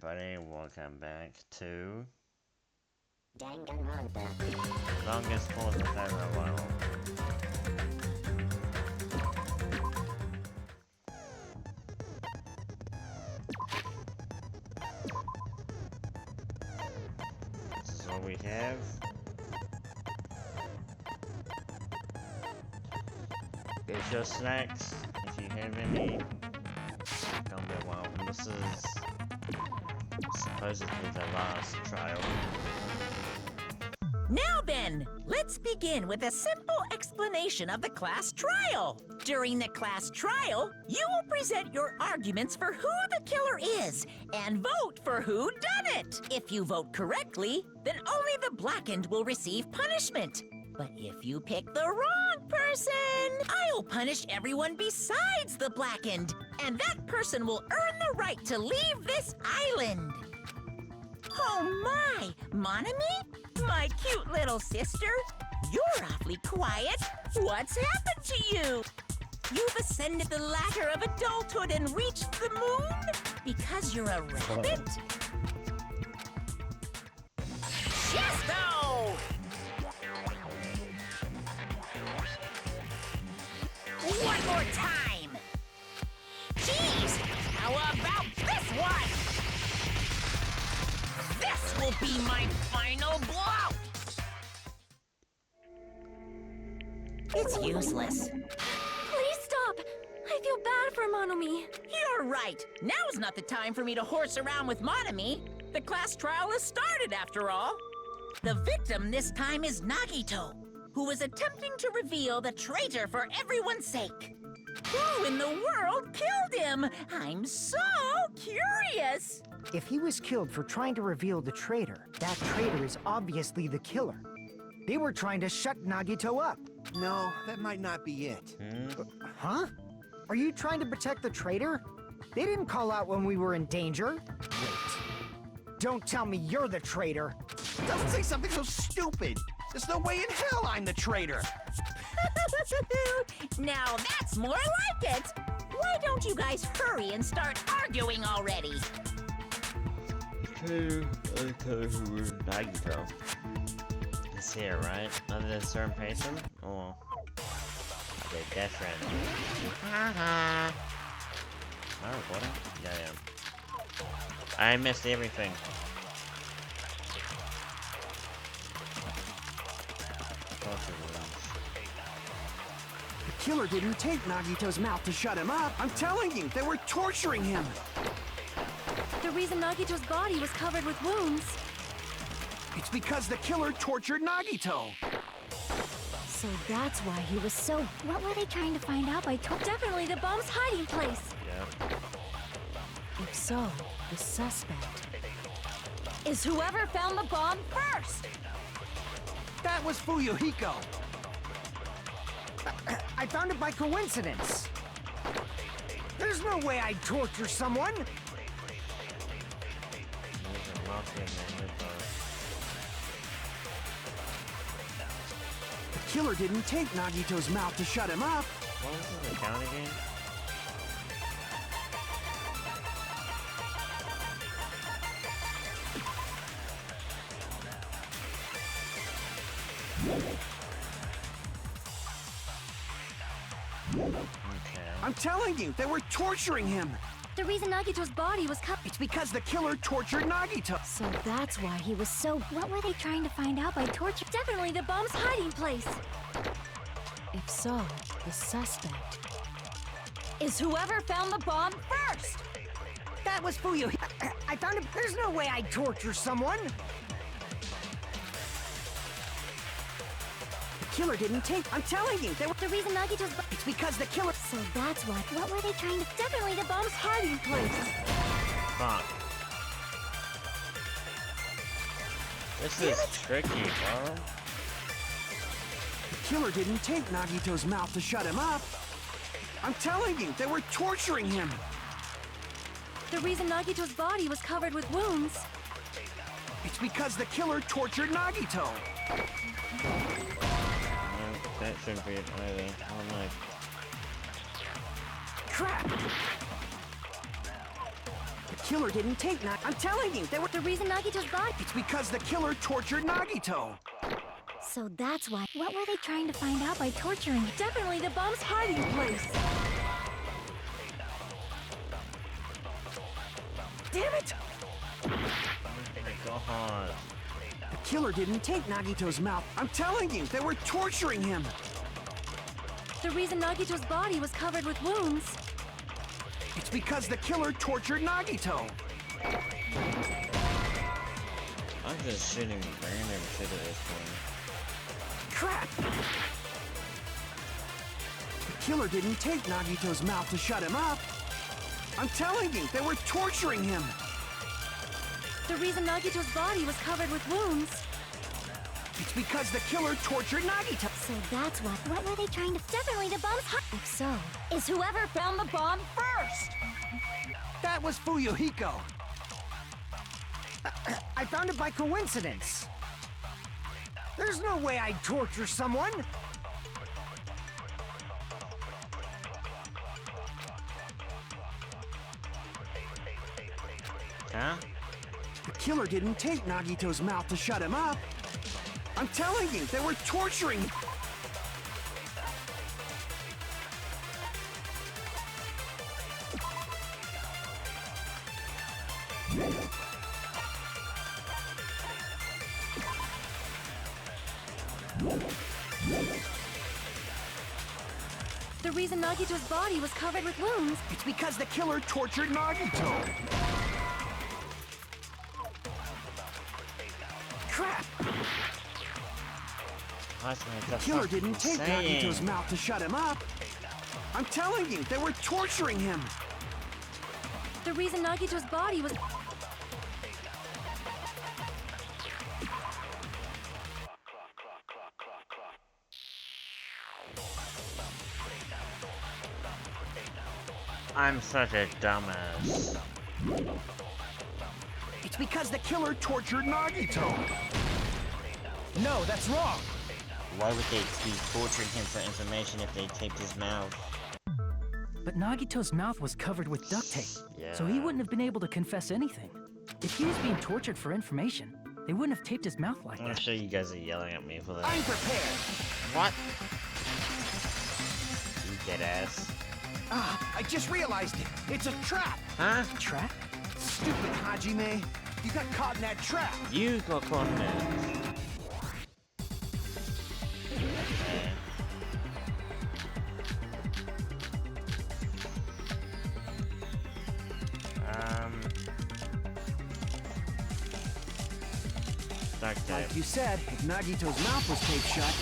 everybody, welcome back to Danganronpa. longest pause I've ever while. This is what we have. Here's your snacks, if you have any. Don't be welcome. This is supposedly the last trial. Now then, let's begin with a simple explanation of the class trial. During the class trial, you will present your arguments for who the killer is and vote for who done it. If you vote correctly, then only the blackened will receive punishment. But if you pick the wrong person, I'll punish everyone besides the blackened, and that person will earn the right to leave this island. Oh my, Monami? My cute little sister? You're awfully quiet. What's happened to you? You've ascended the ladder of adulthood and reached the moon? Because you're a rabbit? Chesto! One more time! Jeez, how about this one? This will be my final blow! It's useless. Please stop! I feel bad for Monomi. You're right. Now's not the time for me to horse around with Monami. The class trial has started, after all. The victim this time is Nagito, who was attempting to reveal the traitor for everyone's sake. Who in the world killed him? I'm so curious. If he was killed for trying to reveal the traitor, that traitor is obviously the killer. They were trying to shut Nagito up. No, that might not be it. Huh? Are you trying to protect the traitor? They didn't call out when we were in danger. Wait. Don't tell me you're the traitor. Don't say something so stupid! There's no way in hell I'm the traitor! Now that's more like it. Why don't you guys hurry and start arguing already? Who was Nagito? It's here, right? Other than certain person? Oh. Okay, death friend. Haha. Am I recording? Yeah, I am. I missed everything. The killer didn't take Nagito's mouth to shut him up. I'm telling you, they were torturing him. The reason Nagito's body was covered with wounds. It's because the killer tortured Nagito. So that's why he was so... What were they trying to find out by Definitely the bomb's hiding place. Yeah. If so, the suspect is whoever found the bomb first. That was Fuyuhiko. I found it by coincidence. There's no way I'd torture someone. The killer didn't take Nagito's mouth to shut him up. What was this account again? Okay. I'm telling you, they were torturing him. The reason Nagito's body was covered... It's because the killer tortured Nagito. So that's why he was so... What were they trying to find out by torture? Definitely the bomb's hiding place. If so, the suspect is whoever found the bomb first. That was Fuyuhiko. I found it. There's no way I'd torture someone. The killer didn't take... I'm telling you, they were... The reason Nagito's... It's because the killer... So that's why... What were they trying to... Definitely the bomb's hiding place. Fuck. This is tricky, bro. The killer didn't take Nagito's mouth to shut him up. I'm telling you, they were torturing him. The reason Nagito's body was covered with wounds. It's because the killer tortured Nagito. That shouldn't be it either. Oh my. Crap! killer didn't take I'm telling you, they were. The reason Nagito's body. It's because the killer tortured Nagito. So that's why. What were they trying to find out by torturing? Definitely the bomb's hiding place. Damn it! Oh my god. The killer didn't take Nagito's mouth. I'm telling you, they were torturing him. The reason Nagito's body was covered with wounds. It's because the killer tortured Nagito. I'm just shooting random shit at this point. Crap! The killer didn't take Nagito's mouth to shut him up. I'm telling you, they were torturing him. The reason Nagito's body was covered with wounds. It's because the killer tortured Nagito. So that's what. What were they trying to? Definitely the bomb's hot. If so, is whoever found the bomb first? That was Fuyuhiko. I found it by coincidence. There's no way I'd torture someone. Huh? The killer didn't take Nagito's mouth to shut him up. I'm telling you, they were torturing him. The reason Nagito's body was covered with wounds. It's because the killer tortured Nagito. Crap! The Killer didn't take Nagito's mouth to shut him up. I'm telling you, they were torturing him. The reason Nagito's body was. I'm such a dumbass. It's because the killer tortured Nagito. No, that's wrong. Why would they be torturing him for information if they taped his mouth? But Nagito's mouth was covered with duct tape, so he Yeah. wouldn't have been able to confess anything. If he was being tortured for information, they wouldn't have taped his mouth like I'm that. sure you guys are yelling at me for that. I'm prepared. What? You dead ass. I just realized it. It's a trap. Huh? Trap? Stupid Hajime. You got caught in that trap. You got caught in it. Okay. Duct tape. Like you said, if Nagito's mouth was taped shut,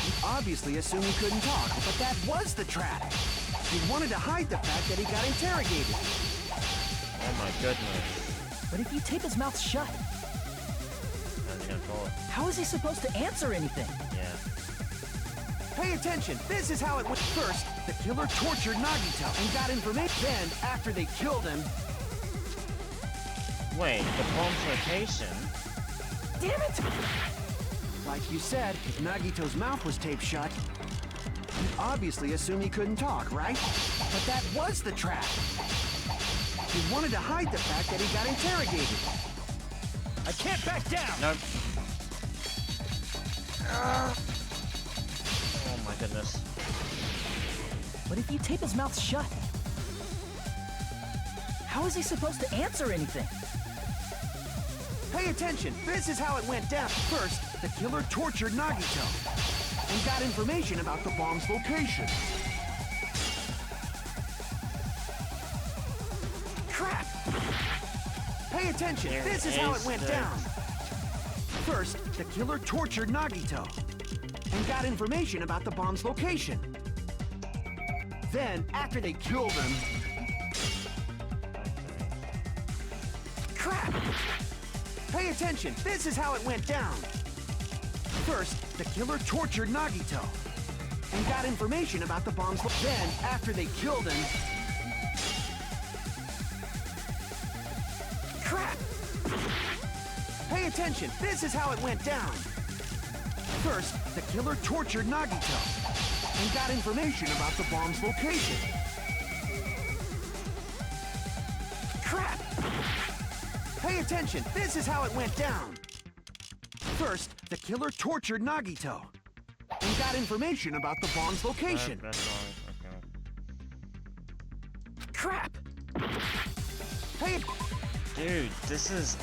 you obviously assumed he couldn't talk. But that was the trap. He wanted to hide the fact that he got interrogated. Oh my goodness. But if you tape his mouth shut, How's he gonna talk? how is he supposed to answer anything? Yeah. Pay attention. This is how it went. First, the killer tortured Nagito and got information. Then, after they killed him, Wait, the bomb's location? damn it! Like you said, if Nagito's mouth was taped shut, you obviously assumed he couldn't talk, right? But that was the trap. He wanted to hide the fact that he got interrogated. I can't back down. Nope. Oh my goodness. But if you tape his mouth shut, how is he supposed to answer anything? Pay attention. This is how it went down. First, the killer tortured Nagito and got information about the bomb's location. Crap! Pay attention. There This is how it is went the- down. First, the killer tortured Nagito and got information about the bomb's location. Then, after they killed him... Crap! Pay attention. This is how it went down. First, the killer tortured Nagito and got information about the bomb's... Then, after they killed him... Crap! Pay attention. This is how it went down. First, the killer tortured Nagito and got information about the bomb's location. Crap! Pay attention, this is how it went down. First, the killer tortured Nagito and got information about the bomb's location. That's wrong. Okay. Crap! Hey, Dude, this is...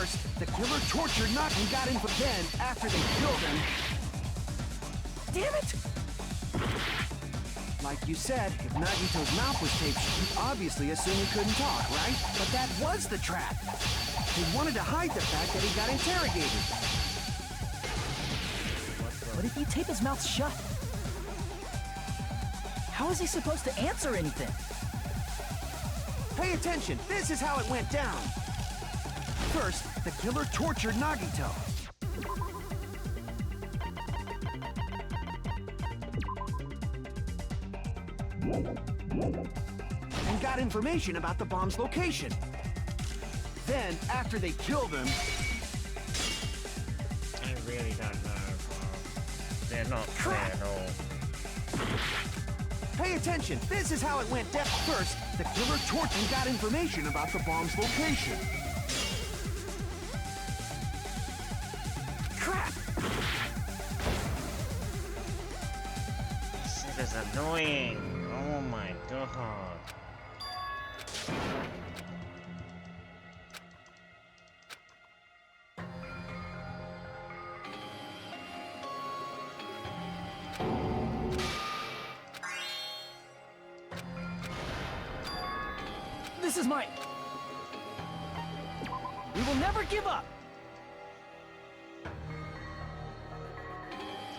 first, the killer tortured Nagito and got in for then, after they killed him. Damn it! Like you said, if Nagito's mouth was taped, you'd obviously assume he couldn't talk, right? But that was the trap. They wanted to hide the fact that he got interrogated. But if you tape his mouth shut, how is he supposed to answer anything? Pay attention, this is how it went down. First, the killer tortured Nagito. And got information about the bomb's location. Then, after they killed him, I really don't know. They're not clear at all. pay attention, this is how it went down. First, the killer tortured and got information about the bomb's location. Crap! This shit is annoying. Oh my god. This is my... We will never give up!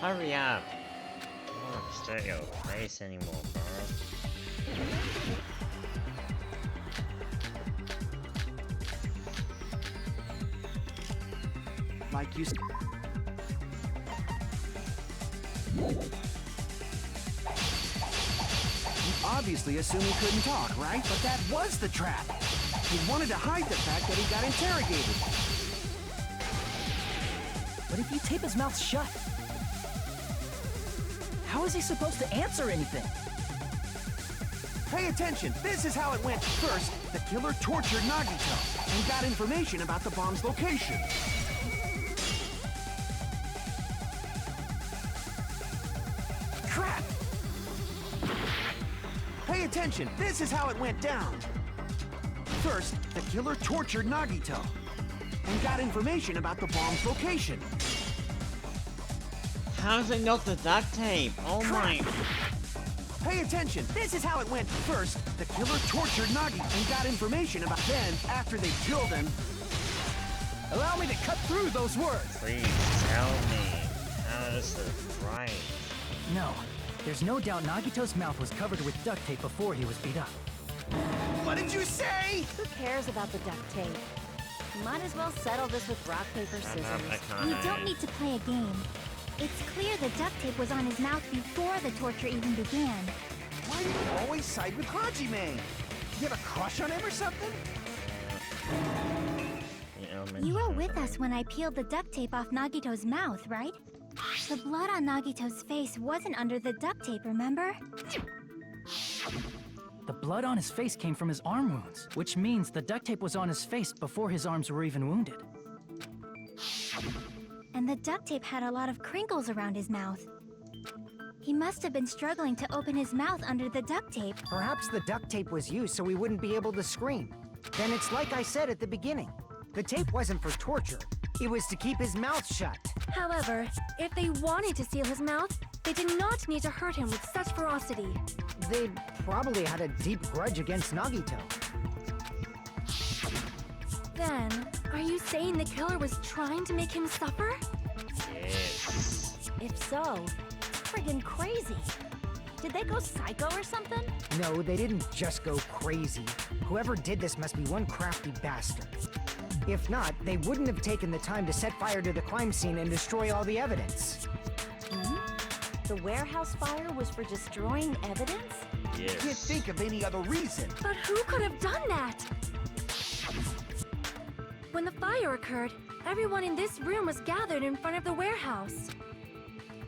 Hurry up. I don't want to stare at your face anymore, bro. Like you obviously assumed he couldn't talk, right? But that was the trap. He wanted to hide the fact that he got interrogated. But if you tape his mouth shut, how is he supposed to answer anything? Pay attention, this is how it went. First, the killer tortured Nagito and got information about the bomb's location. Crap! Pay attention, this is how it went down. First, the killer tortured Nagito and got information about the bomb's location. How's it not the duct tape? Oh my... Pay attention, this is how it went. First, the killer tortured Nagito and got information about then, after they killed him. Allow me to cut through those words! Please tell me. How is this right? No, there's no doubt Nagito's mouth was covered with duct tape before he was beat up. What did you say? Who cares about the duct tape? Might as well settle this with rock, paper, Shut up, scissors. I We can't. don't need to play a game. It's clear the duct tape was on his mouth before the torture even began. Why do you always side with Hajime? You have a crush on him or something? You were with us when I peeled the duct tape off Nagito's mouth, right? The blood on Nagito's face wasn't under the duct tape, remember? The blood on his face came from his arm wounds, which means the duct tape was on his face before his arms were even wounded. And the duct tape had a lot of crinkles around his mouth. He must have been struggling to open his mouth under the duct tape. Perhaps the duct tape was used so he wouldn't be able to scream. Then it's like I said at the beginning. The tape wasn't for torture. It was to keep his mouth shut. However, if they wanted to seal his mouth, they did not need to hurt him with such ferocity. They probably had a deep grudge against Nagito. Then, are you saying the killer was trying to make him suffer? If so, it's friggin' crazy. Did they go psycho or something? No, they didn't just go crazy. Whoever did this must be one crafty bastard. If not, they wouldn't have taken the time to set fire to the crime scene and destroy all the evidence. The warehouse fire was for destroying evidence? Yes. Can't think of any other reason. But who could have done that? When the fire occurred, everyone in this room was gathered in front of the warehouse.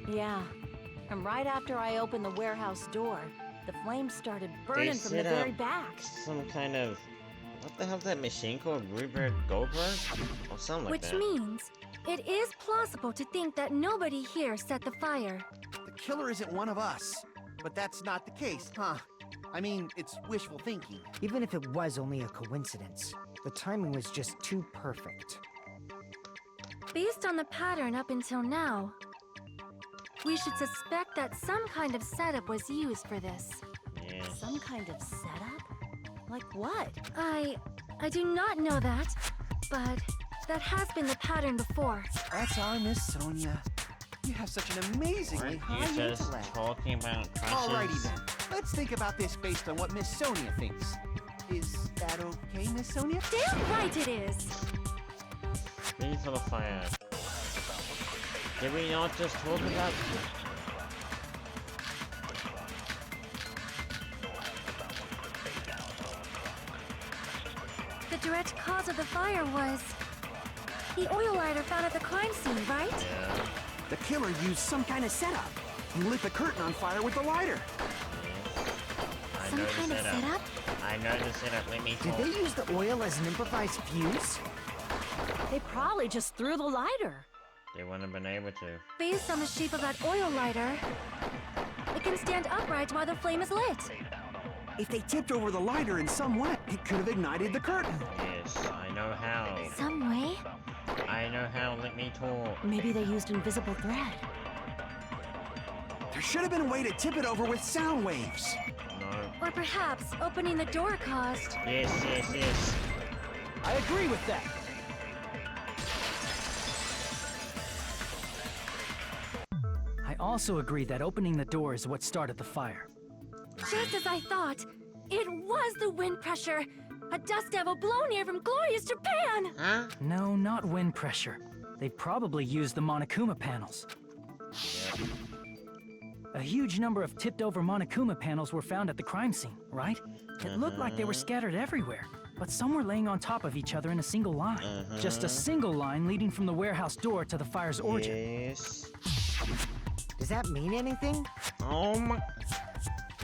Yeah. And right after I opened the warehouse door, the flames started burning from the set very up back. some kind of... What the hell's that machine called? Rupert Goldberg? Or something like Which that. means it is plausible to think that nobody here set the fire. The killer isn't one of us. But that's not the case, huh? I mean, it's wishful thinking. Even if it was only a coincidence, the timing was just too perfect. Based on the pattern up until now, we should suspect that some kind of setup was used for this. Yes. Some kind of setup? Like what? I do not know that, but that has been the pattern before. That's our Miss Sonia. You have such an amazingly high Aren't you just intellect. talking about crushes? Alrighty then. Let's think about this based on what Miss Sonia thinks. Is that okay, Miss Sonia? Damn right it is! Ready for the fire. Did we not just talk about... The direct cause of the fire was the oil lighter found at the crime scene, right? Yeah. The killer used some kind of setup. He lit the curtain on fire with the lighter. I Some know kind the of setup. setup? I know the setup. Let me Did talk. they use the oil as an improvised fuse? They probably just threw the lighter. They wouldn't have been able to. Based on the shape of that oil lighter, it can stand upright while the flame is lit. If they tipped over the lighter in some way, it could have ignited the curtain. Yes, I know how. Some way? I know how. Let me talk. Maybe they used invisible thread. There should have been a way to tip it over with sound waves. No. Or perhaps opening the door caused. Yes, yes, yes. I agree with that. I also agree that opening the door is what started the fire. Just as I thought, it was the wind pressure. A dust devil blown here from glorious Japan! Huh? No, not wind pressure. They probably used the Monokuma panels. Yep. A huge number of tipped-over Monokuma panels were found at the crime scene, right? It looked like they were scattered everywhere, but some were laying on top of each other in a single line. Just a single line leading from the warehouse door to the fire's origin. Yes. Does that mean anything? Oh my...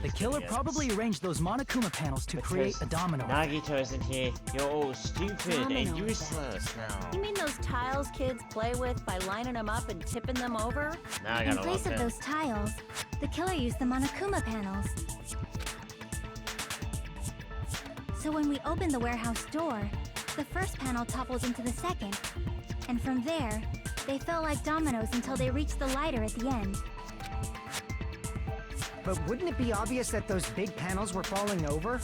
The killer Yes. probably arranged those Monokuma panels to create a domino. Nagito isn't here. You're all stupid and Domino useless now. You mean those tiles kids play with by lining them up and tipping them over? Now I In gotta place look of in. those tiles, the killer used the Monokuma panels. So when we opened the warehouse door, the first panel toppled into the second. And from there, they fell like dominoes until they reached the lighter at the end. But wouldn't it be obvious that those big panels were falling over?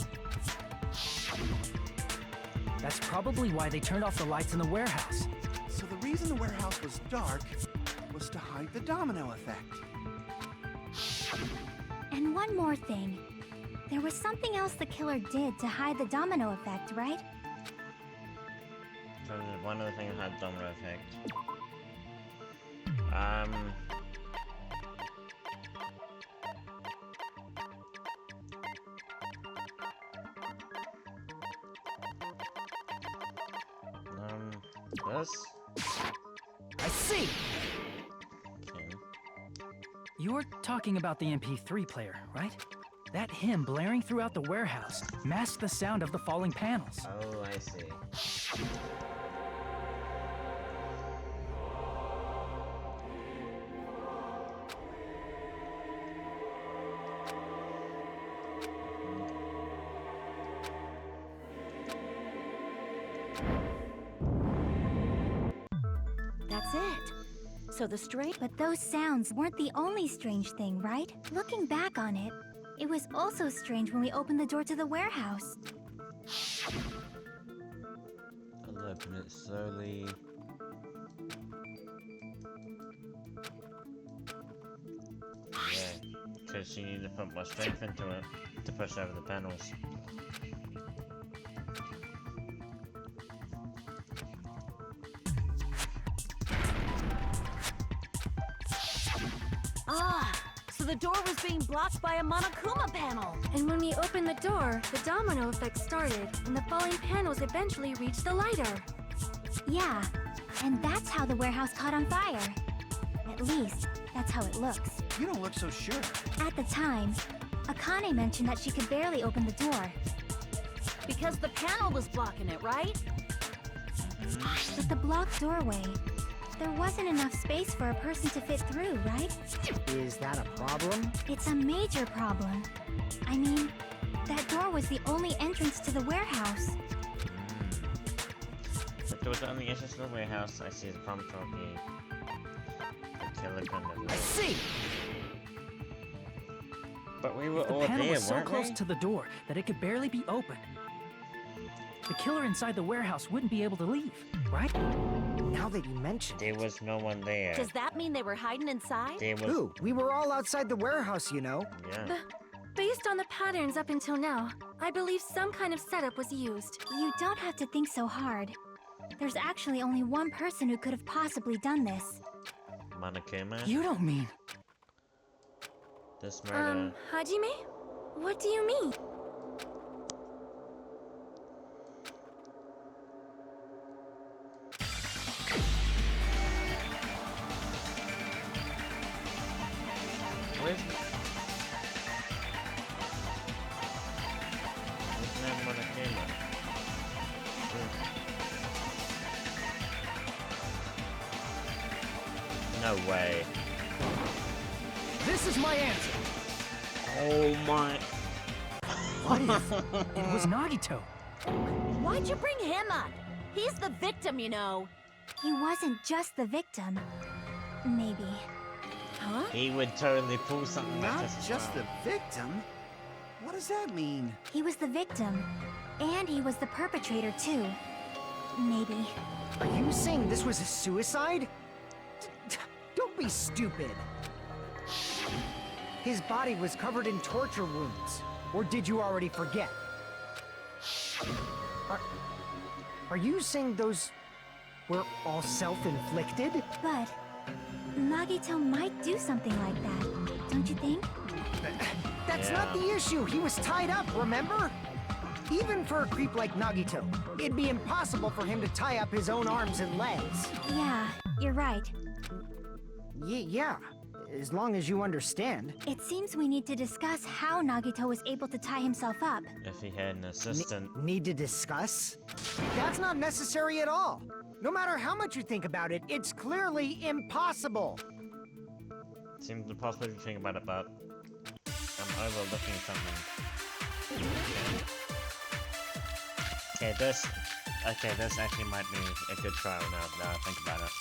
That's probably why they turned off the lights in the warehouse. So the reason the warehouse was dark was to hide the domino effect. And one more thing. There was something else the killer did to hide the domino effect, right? So there's one other thing that had domino effect. This? I see! Okay. You're talking about the MP3 player, right? That hymn blaring throughout the warehouse masked the sound of the falling panels. Oh, I see. That's it. So the straight... But those sounds weren't the only strange thing, right? Looking back on it, it was also strange when we opened the door to the warehouse. I'll open it slowly. Yeah, because she needed to put more strength into it to push over the panels. Ah, so the door was being blocked by a Monokuma panel. And when we opened the door, the domino effect started, and the falling panels eventually reached the lighter. Yeah, and that's how the warehouse caught on fire. At least, that's how it looks. You don't look so sure. At the time, Akane mentioned that she could barely open the door. Because the panel was blocking it, right? With the blocked doorway, there wasn't enough space for a person to fit through, right? Is that a problem? It's a major problem. I mean, that door was the only entrance to the warehouse. If there was the only entrance to the warehouse, I see the problem will be the killer couldn't I have. see! But we were The all panel there, was so weren't close we? to the door that it could barely be opened. The killer inside the warehouse wouldn't be able to leave, right? Now that you mention There it. was no one there. Does that mean they were hiding inside? There was. Who? We were all outside the warehouse, you know. Yeah. Based on the patterns up until now, I believe some kind of setup was used. You don't have to think so hard. There's actually only one person who could have possibly done this. Monokuma? You don't mean... This murder. Hajime? What do you mean? Where's man Monokuma? No way. This is my answer. Oh my. What if it was Nagito? Why'd you bring him up? He's the victim, you know. He wasn't just the victim. Maybe. Huh? He would totally pull something like Not this as just well. the victim. What does that mean? He was the victim. And he was the perpetrator, too. Maybe. Are you saying this was a suicide? Don't be stupid. His body was covered in torture wounds. Or did you already forget? Are you saying those were all self-inflicted? But Nagito might do something like that, don't you think? That's Yeah. not the issue. He was tied up, remember? Even for a creep like Nagito, it'd be impossible for him to tie up his own arms and legs. Yeah, you're right. Yeah, as long as you understand. It seems we need to discuss how Nagito was able to tie himself up. If he had an assistant. Need to discuss? That's not necessary at all. No matter how much you think about it, it's clearly impossible. Seems impossible to think about it, but I'm overlooking something. Okay, this actually might be a good trial now that I think about it.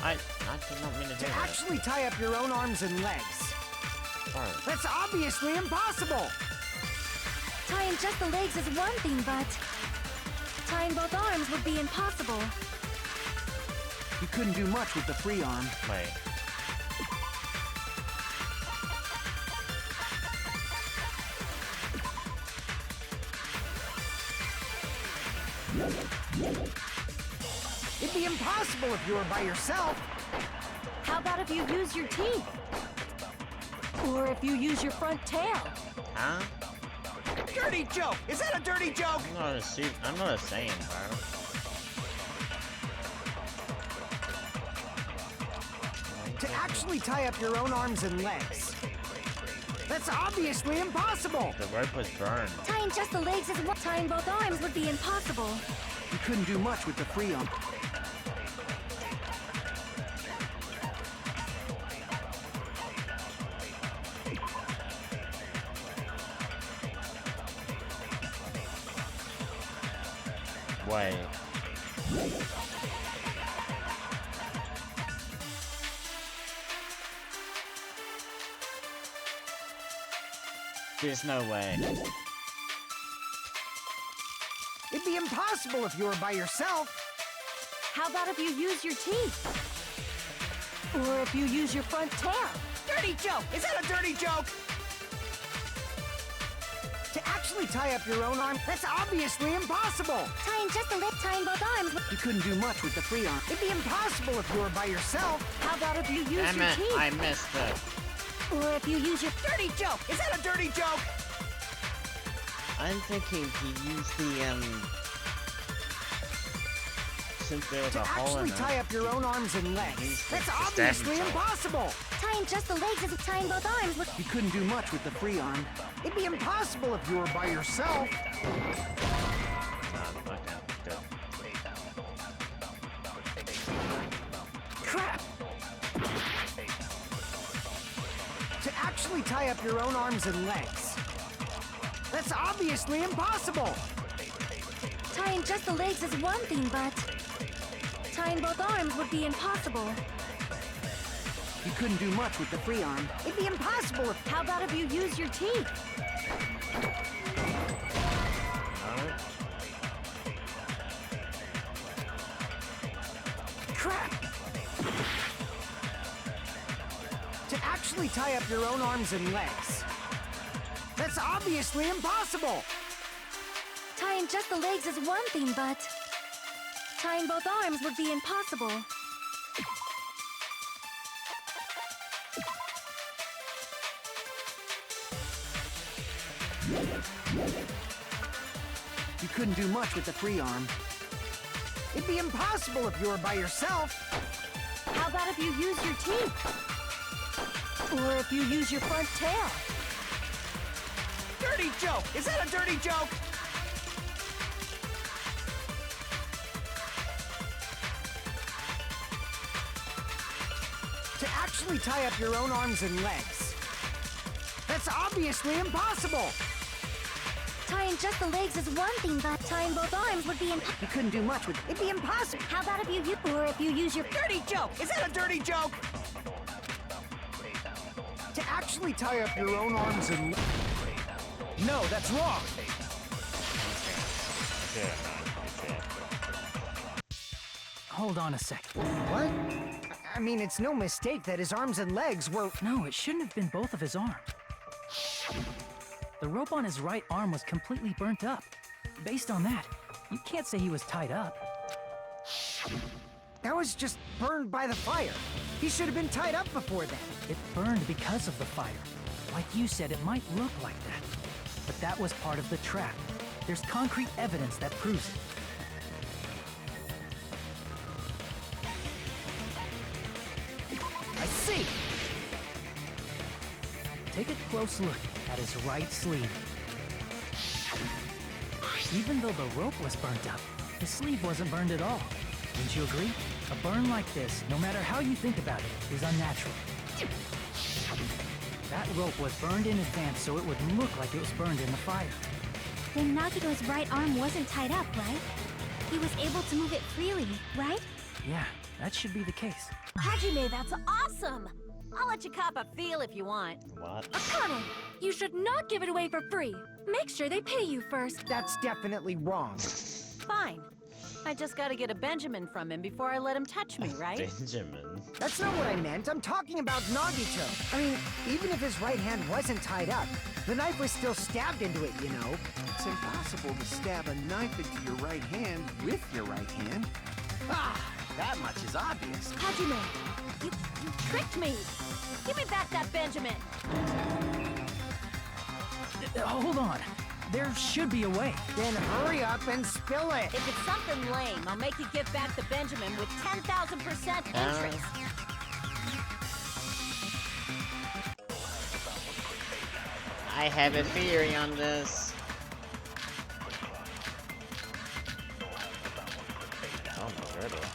I did not mean to do To that. actually tie up your own arms and legs. Sorry. That's obviously impossible. Tying just the legs is one thing, but tying both arms would be impossible. You couldn't do much with the free arm. Wait. It'd be impossible if you were by yourself. How about if you use your teeth? Or if you use your front tail? Huh? Dirty joke! Is that a dirty joke? I'm not a saying, bro. To actually tie up your own arms and legs. That's obviously impossible. The rope was burned. Tying just the legs is one. Tying both arms would be impossible. You couldn't do much with the free arm. Wait. There's no way. It'd be impossible if you were by yourself. How about if you use your teeth? Or if you use your front tail? Dirty joke! Is that a dirty joke? To actually tie up your own arm, that's obviously impossible. Tying just a leg, tying both arms. You couldn't do much with the free arm. It'd be impossible if you were by yourself. How about if you use Damn your it, teeth? I missed it. Or if you use your Dirty joke! Is that a dirty joke? I'm thinking he used the, since there was To a hole in actually it. tie up your own arms and legs, that's Just obviously stab himself. impossible. tying just the legs is tying both arms. You couldn't do much with the free arm. It'd be impossible if you were by yourself. Crap! To actually tie up your own arms and legs, that's obviously impossible. Tying just the legs is one thing, but tying both arms would be impossible. You couldn't do much with the free arm. It'd be impossible if... How about if you use your teeth? Crap! To actually tie up your own arms and legs, that's obviously impossible. Tying just the legs is one thing, but tying both arms would be impossible. You couldn't do much with the free arm. It'd be impossible if you were by yourself. How about if you use your teeth? Or if you use your front tail? Dirty joke! Is that a dirty joke? To actually tie up your own arms and legs, that's obviously impossible. Tying just the legs is one thing, but tying both arms would be impossible. You couldn't do much with... It'd be impossible. How about if you use, or if you use your Dirty joke! Is that a dirty joke? To actually tie up your own arms and... No, that's wrong. Hold on a sec. What? I mean, it's no mistake that his arms and legs were... No, it shouldn't have been both of his arms. The rope on his right arm was completely burnt up. Based on that, you can't say he was tied up. That was just burned by the fire. He should have been tied up before then. It burned because of the fire. Like you said, it might look like that. But that was part of the trap. There's concrete evidence that proves it. I see. Take a close look at his right sleeve. Even though the rope was burnt up, the sleeve wasn't burned at all. Wouldn't you agree? A burn like this, no matter how you think about it, is unnatural. That rope was burned in advance so it would look like it was burned in the fire. Then Nagito's right arm wasn't tied up, right? He was able to move it freely, right? Yeah, that should be the case. Hajime, that's awesome! I'll let you cop a feel if you want. What? Akane, you should not give it away for free. Make sure they pay you first. That's definitely wrong. Fine. I just gotta get a Benjamin from him before I let him touch me, right? Benjamin. That's not what I meant. I'm talking about Nagito. I mean, even if his right hand wasn't tied up, the knife was still stabbed into it, you know? It's impossible to stab a knife into your right hand with your right hand. Ah, that much is obvious. Hajime, you tricked me! Give me back that Benjamin! Hold on. There should be a way. Then hurry up and spill it. If it's something lame, I'll make you give back the Benjamin with 10,000% interest. I have a theory on this. Oh my goodness.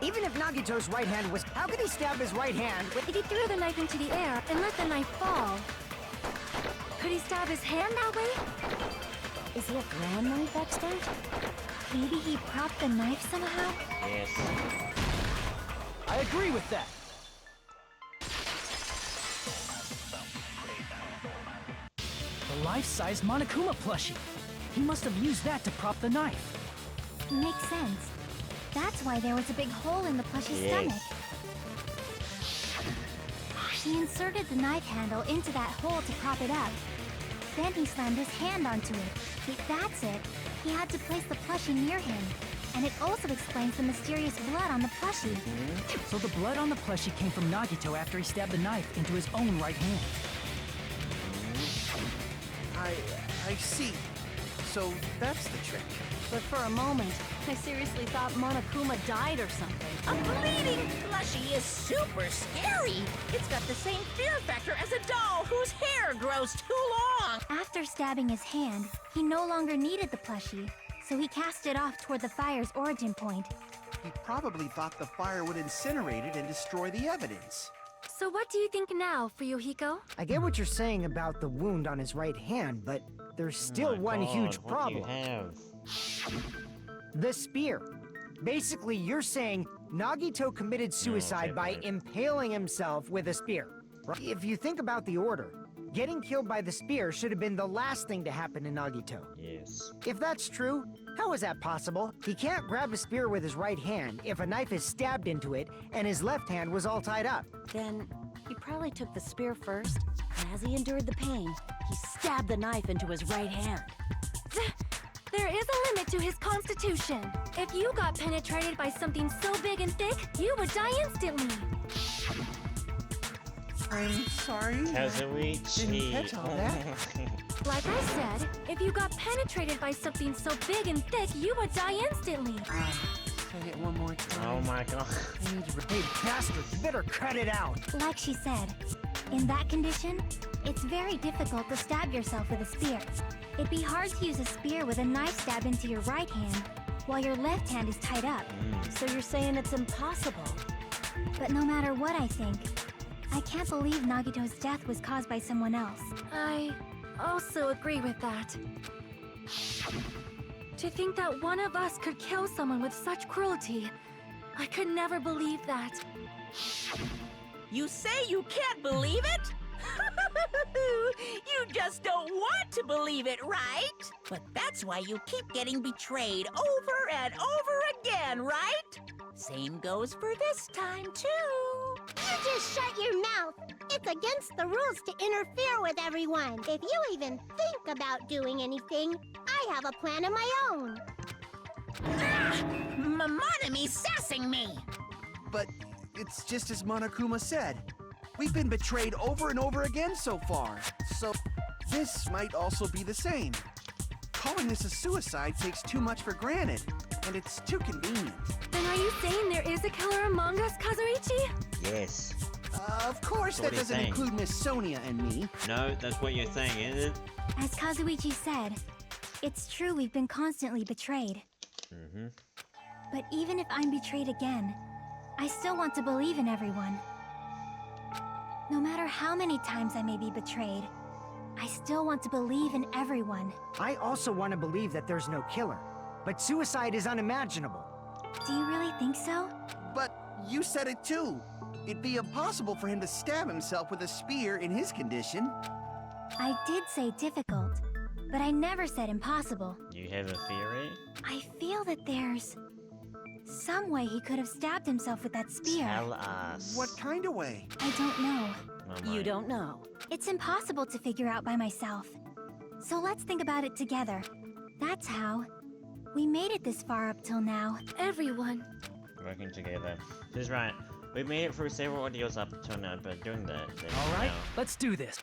Even if Nagito's right hand was... How could he stab his right hand with... If he threw the knife into the air and let the knife fall, could he stab his hand that way? Is he a grand knife expert? Maybe he propped the knife somehow? Yes. I agree with that. life-size Monokuma plushie. He must have used that to prop the knife. Makes sense. That's why there was a big hole in the plushie's stomach. He inserted the knife handle into that hole to prop it up. Then he slammed his hand onto it. That's it. He had to place the plushie near him. And it also explains the mysterious blood on the plushie. So the blood on the plushie came from Nagito after he stabbed the knife into his own right hand. I see. So that's the trick. But for a moment, I seriously thought Monokuma died or something. A bleeding plushie is super scary. It's got the same fear factor as a doll whose hair grows too long. After stabbing his hand, he no longer needed the plushie, so he cast it off toward the fire's origin point. He probably thought the fire would incinerate it and destroy the evidence. So what do you think now, Fuyuhiko? I get what you're saying about the wound on his right hand, but there's still one huge problem. What do you have? The spear. Basically, you're saying Nagito committed suicide by impaling himself with a spear. If you think about the order, getting killed by the spear should have been the last thing to happen to Nagito. Yes. If that's true, how is that possible? He can't grab a spear with his right hand if a knife is stabbed into it and his left hand was all tied up. Then he probably took the spear first, and as he endured the pain, he stabbed the knife into his right hand. There is a limit to his constitution. If you got penetrated by something so big and thick, you would die instantly. I'm sorry. Kazuichi. Didn't catch all that. Like I said, if you got penetrated by something so big and thick, you would die instantly. Say it one more time. Oh my god. I need to Hey, bastard, you better cut it out. Like she said, in that condition, it's very difficult to stab yourself with a spear. It'd be hard to use a spear with a knife stabbed into your right hand, while your left hand is tied up. So you're saying it's impossible? But no matter what I think, I can't believe Nagito's death was caused by someone else. I also agree with that. To think that one of us could kill someone with such cruelty, I could never believe that. You say you can't believe it? You just don't want to believe it, right? But that's why you keep getting betrayed over and over again, right? Same goes for this time, too. You just shut your mouth. It's against the rules to interfere with everyone. If you even think about doing anything, I have a plan of my own. Monomi sassing me. But it's just as Monokuma said. We've been betrayed over and over again so far. So this might also be the same. Calling this a suicide takes too much for granted, and it's too convenient. Then are you saying there is a killer among us, Kazuichi? Yes. Of course, So that what are you doesn't saying? include Miss Sonia and me. No, that's what you're saying, isn't it? As Kazuichi said, it's true we've been constantly betrayed. But even if I'm betrayed again, I still want to believe in everyone. No matter how many times I may be betrayed, I still want to believe in everyone. I also want to believe that there's no killer, but suicide is unimaginable. Do you really think so? But you said it too. It'd be impossible for him to stab himself with a spear in his condition. I did say difficult, but I never said impossible. You have a theory? I feel that there's some way he could have stabbed himself with that spear. Tell us. What kind of way? I don't know. Oh You my. don't know. It's impossible to figure out by myself. So let's think about it together. That's how we made it this far up till now. Everyone. Working together. She's right. We've made it through several ordeals up until now, but doing that. All right, let's do this.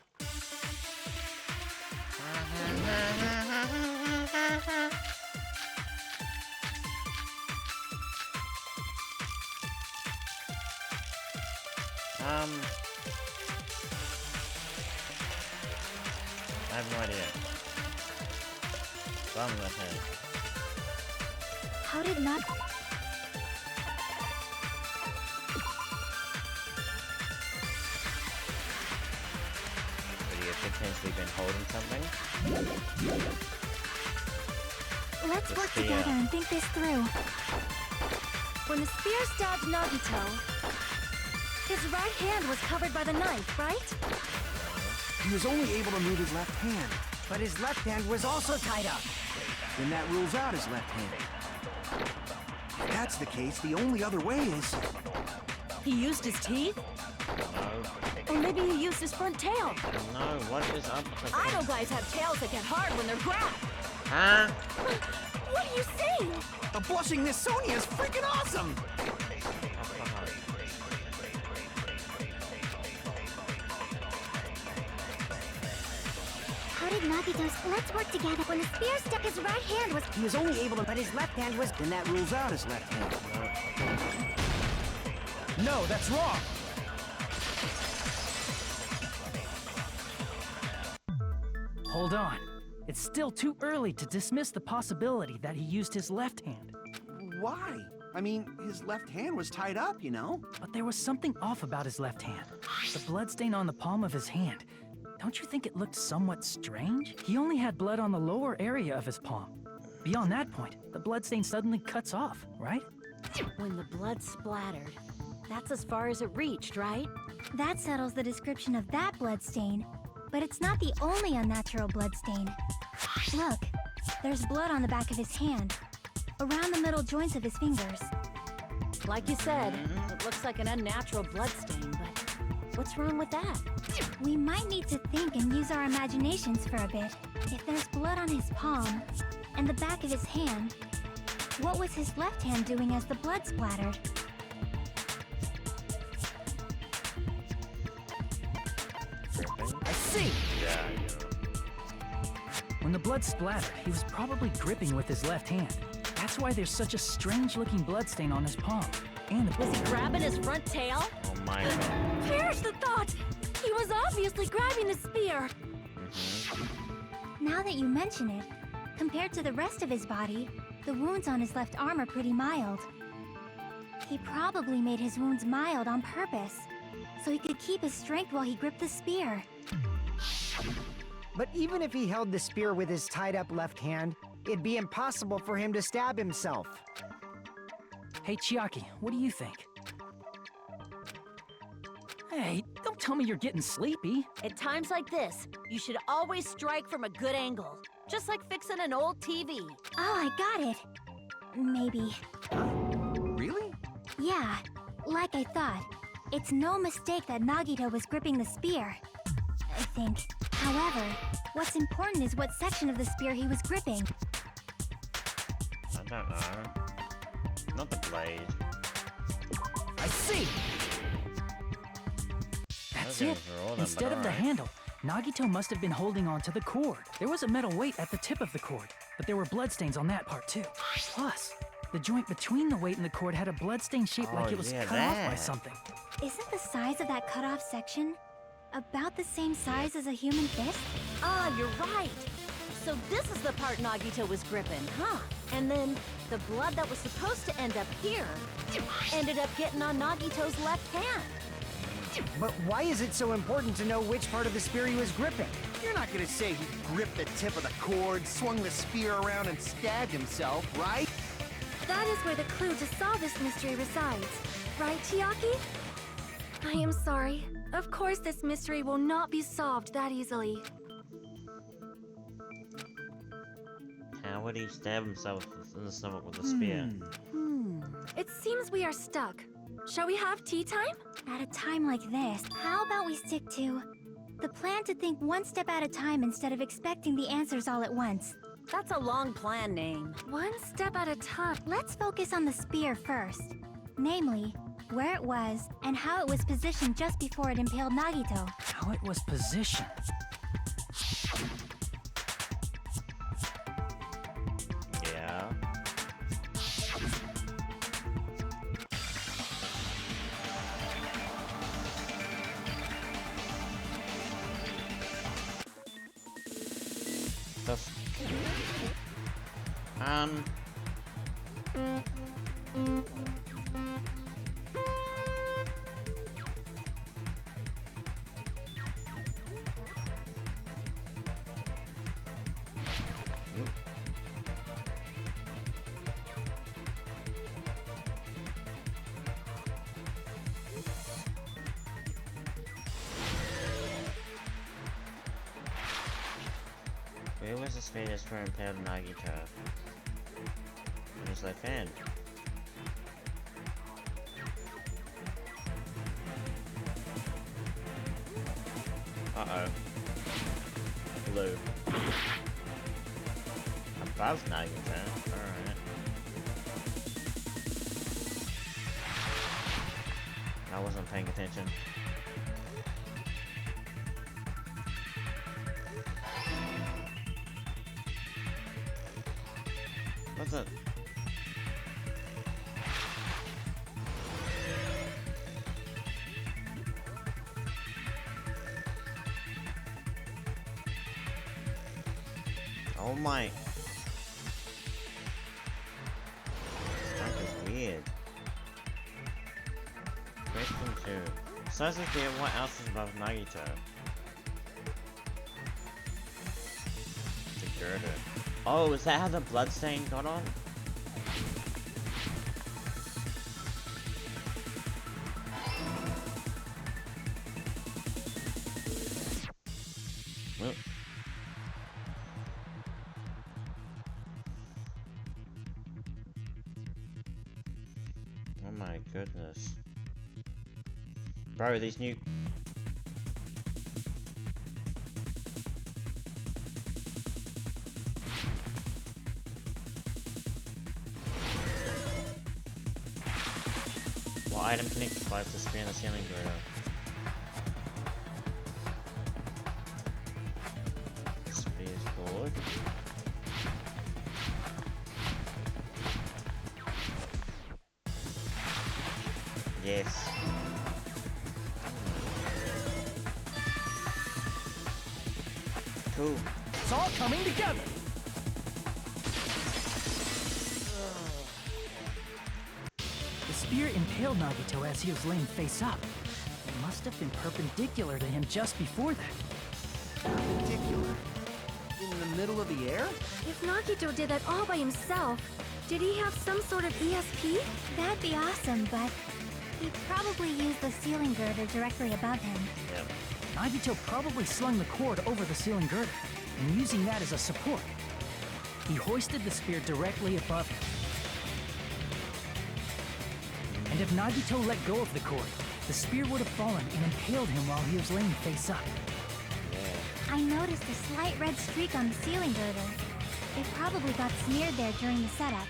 I have no idea. Something like that. How did not... Could he have potentially been holding something? Let's The work spear. together and think this through. When the spear stabbed Nagito, his right hand was covered by the knife, right? He was only able to move his left hand. But his left hand was also tied up. Then that rules out his left hand. If that's the case, the only other way is... He used his teeth? No. Or maybe he used his front tail. No, what is up with I know guys have tails that get hard when they're grabbed. Huh? What are you saying? The blushing Miss Sonia is freaking awesome! How did Nagito's... Let's work together. When the spear stuck his right hand was... He was only able to... But his left hand was... Then that rules out his left hand. No, that's wrong! Hold on. It's still too early to dismiss the possibility that he used his left hand. Why? I mean, his left hand was tied up, you know? But there was something off about his left hand. The bloodstain on the palm of his hand. Don't you think it looked somewhat strange? He only had blood on the lower area of his palm. Beyond that point, the bloodstain suddenly cuts off, right? When the blood splattered. That's as far as it reached, right? That settles the description of that bloodstain. But it's not the only unnatural bloodstain. Look, there's blood on the back of his hand, around the middle joints of his fingers. Like you said, it looks like an unnatural bloodstain, but what's wrong with that? We might need to think and use our imaginations for a bit. If there's blood on his palm and the back of his hand, what was his left hand doing as the blood splattered? I see! Yeah. When the blood splattered, he was probably gripping with his left hand. That's why there's such a strange-looking bloodstain on his palm. And the... Was he grabbing his front tail? Oh my god. Perish the thought! He was obviously grabbing the spear. Now that you mention it, compared to the rest of his body, the wounds on his left arm are pretty mild. He probably made his wounds mild on purpose, so he could keep his strength while he gripped the spear. But even if he held the spear with his tied-up left hand, it'd be impossible for him to stab himself. Hey, Chiaki, what do you think? Hey, don't tell me you're getting sleepy. At times like this, you should always strike from a good angle. Just like fixing an old TV. Oh, I got it. Maybe. Really? Yeah, like I thought. It's no mistake that Nagito was gripping the spear, I think. However, what's important is what section of the spear he was gripping. I don't know. Not the blade. I see! That's Okay, it. for all them, Instead but of the alright. handle, Nagito must have been holding on to the cord. There was a metal weight at the tip of the cord, but there were bloodstains on that part too. Plus, the joint between the weight and the cord had a bloodstain shaped like Oh, it was yeah, cut off by that. something. Isn't the size of that cut-off section about the same size as a human fist? Ah, you're right. So this is the part Nagito was gripping, huh? And then the blood that was supposed to end up here ended up getting on Nagito's left hand. But why is it so important to know which part of the spear he was gripping? You're not gonna say he gripped the tip of the cord, swung the spear around, and stabbed himself, right? That is where the clue to solve this mystery resides. Right, Chiaki? I am sorry. Of course this mystery will not be solved that easily. How would he stab himself in the stomach with a spear? It seems we are stuck. Shall we have tea time? At a time like this, how about we stick to the plan to think one step at a time instead of expecting the answers all at once? That's a long plan name. One step at a time. Let's focus on the spear first. Namely, where it was and how it was positioned just before it impaled Nagito. How it was positioned. Yeah. That's... Who was the speedest for impaled Nagito? Who's that fan? Uh-oh. Blue. Above Nagito, alright. I wasn't paying attention. What's it? Oh my. That is weird. Question 2. Besides this beer, what else is above Nagito? The girder. Oh, is that how the bloodstain got on? Well. Oh my goodness. Bro, these new... What item can explodes the spear in the ceiling girder? Spear's forward. Yes. Cool. It's all coming together! The spear impaled Nagito as he was laying face up. It must have been perpendicular to him just before that. Perpendicular? In the middle of the air? If Nagito did that all by himself, did he have some sort of ESP? That'd be awesome, but he probably used the ceiling girder directly above him. Yep. Nagito probably slung the cord over the ceiling girder, and using that as a support. He hoisted the spear directly above him. And if Nagito let go of the cord, the spear would have fallen and impaled him while he was laying face up. I noticed a slight red streak on the ceiling girder. It probably got smeared there during the setup.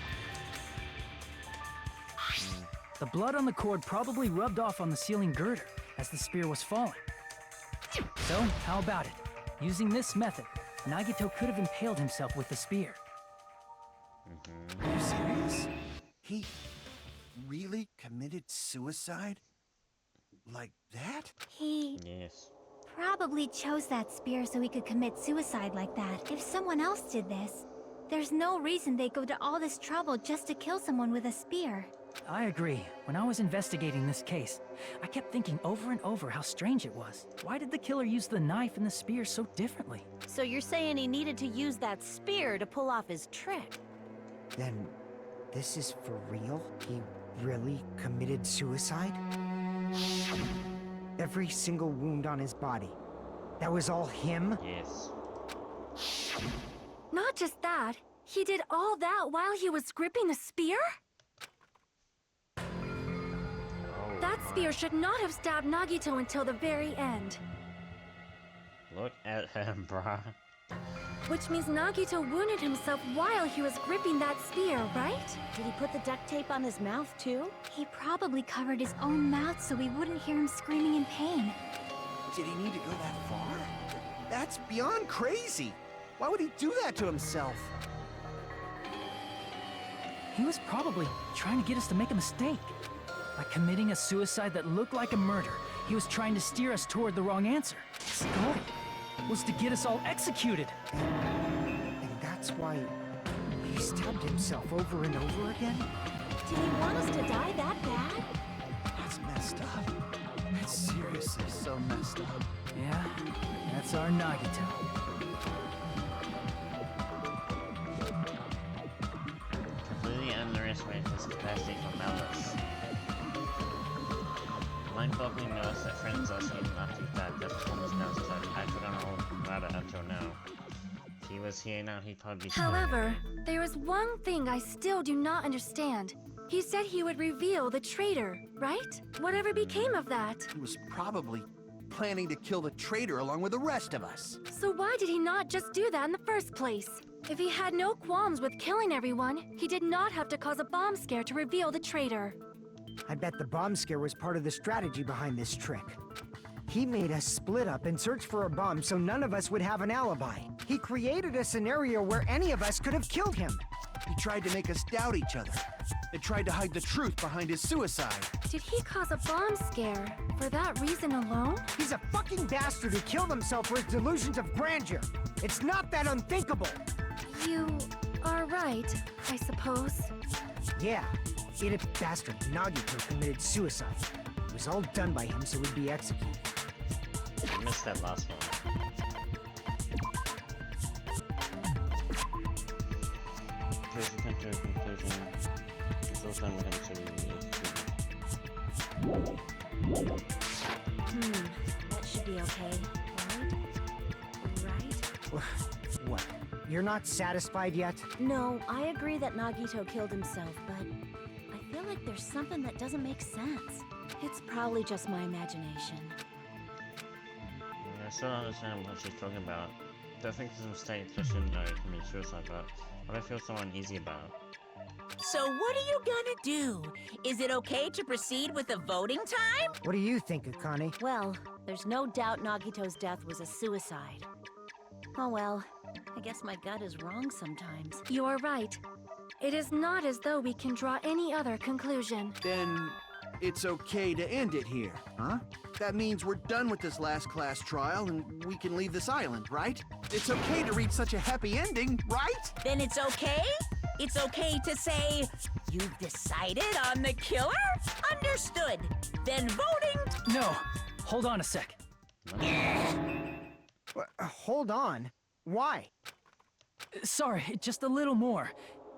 The blood on the cord probably rubbed off on the ceiling girder as the spear was falling. So, how about it? Using this method, Nagito could have impaled himself with the spear. Are you serious? He really committed suicide? Like that? He Yes. probably chose that spear so he could commit suicide like that. If someone else did this, there's no reason they'd go to all this trouble just to kill someone with a spear. I agree. When I was investigating this case, I kept thinking over and over how strange it was. Why did the killer use the knife and the spear so differently? So you're saying he needed to use that spear to pull off his trick? Then, this is for real? He really committed suicide? Every single wound on his body. That was all him? Yes. Not just that, he did all that while he was gripping the spear? That spear should not have stabbed Nagito until the very end. Look at him, bruh. Which means Nagito wounded himself while he was gripping that spear, right? Did he put the duct tape on his mouth too? He probably covered his own mouth so we wouldn't hear him screaming in pain. Did he need to go that far? That's beyond crazy. Why would he do that to himself? He was probably trying to get us to make a mistake. By committing a suicide that looked like a murder, he was trying to steer us toward the wrong answer. His goal was to get us all executed. And that's why he stabbed himself over and over again? Did he want us to die that bad? That's messed up. That's seriously so messed up. Yeah, that's our Nagito. Completely underestimated his capacity for malice. Mind-boggling notice that friends are seen after he died. Their performance now is I forgot all about it until now. If he was here now, he'd probably be However, there is one thing I still do not understand. He said he would reveal the traitor, right? Whatever became of that? He was probably planning to kill the traitor along with the rest of us. So why did he not just do that in the first place? If he had no qualms with killing everyone, he did not have to cause a bomb scare to reveal the traitor. I bet the bomb scare was part of the strategy behind this trick. He made us split up and search for a bomb so none of us would have an alibi. He created a scenario where any of us could have killed him. He tried to make us doubt each other. And tried to hide the truth behind his suicide. Did he cause a bomb scare for that reason alone? He's a fucking bastard who killed himself for his delusions of grandeur. It's not that unthinkable. You are right, I suppose. Yeah, idiot bastard Nagito committed suicide. It was all done by him so he'd be executed. I missed that last one. Please come to a conclusion. Until time we come to That should be okay, right? What? You're not satisfied yet? No, I agree that Nagito killed himself, but I feel like there's something that doesn't make sense. It's probably just my imagination. I still don't understand what she's talking about. I think it's a mistake, especially when you commit suicide, but I feel so uneasy about it. So what are you gonna do? Is it okay to proceed with the voting time? What do you think, Akane? Well, there's no doubt Nagito's death was a suicide. Oh well, I guess my gut is wrong sometimes. You are right. It is not as though we can draw any other conclusion. Then it's okay to end it here, huh? That means we're done with this last class trial and we can leave this island, right? It's okay to reach such a happy ending, right? Then it's okay? It's okay to say, you've decided on the killer? Understood. Then voting... No, hold on a sec. Hold on. Why? Sorry, just a little more.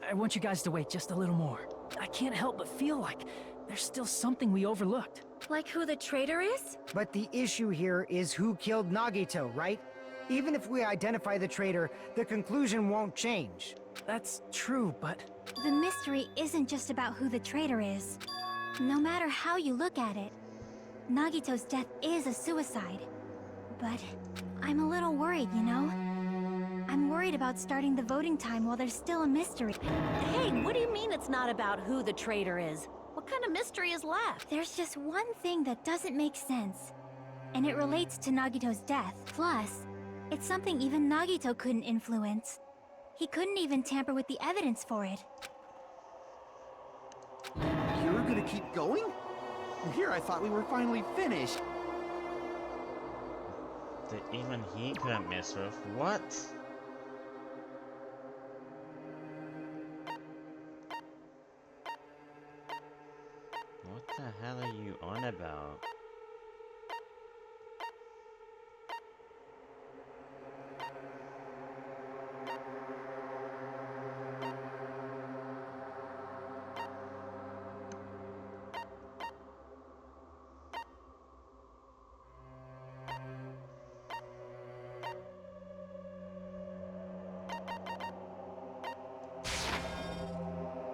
I want you guys to wait just a little more. I can't help but feel like there's still something we overlooked. Like who the traitor is? But the issue here is who killed Nagito, right? Even if we identify the traitor, the conclusion won't change. That's true, but... The mystery isn't just about who the traitor is. No matter how you look at it, Nagito's death is a suicide. But I'm a little worried, you know? I'm worried about starting the voting time while there's still a mystery. Hey, what do you mean it's not about who the traitor is? What kind of mystery is left? There's just one thing that doesn't make sense, and it relates to Nagito's death. Plus, it's something even Nagito couldn't influence. He couldn't even tamper with the evidence for it. You're gonna keep going? Here I thought we were finally finished. That even he couldn't mess with. What? What the hell are you on about?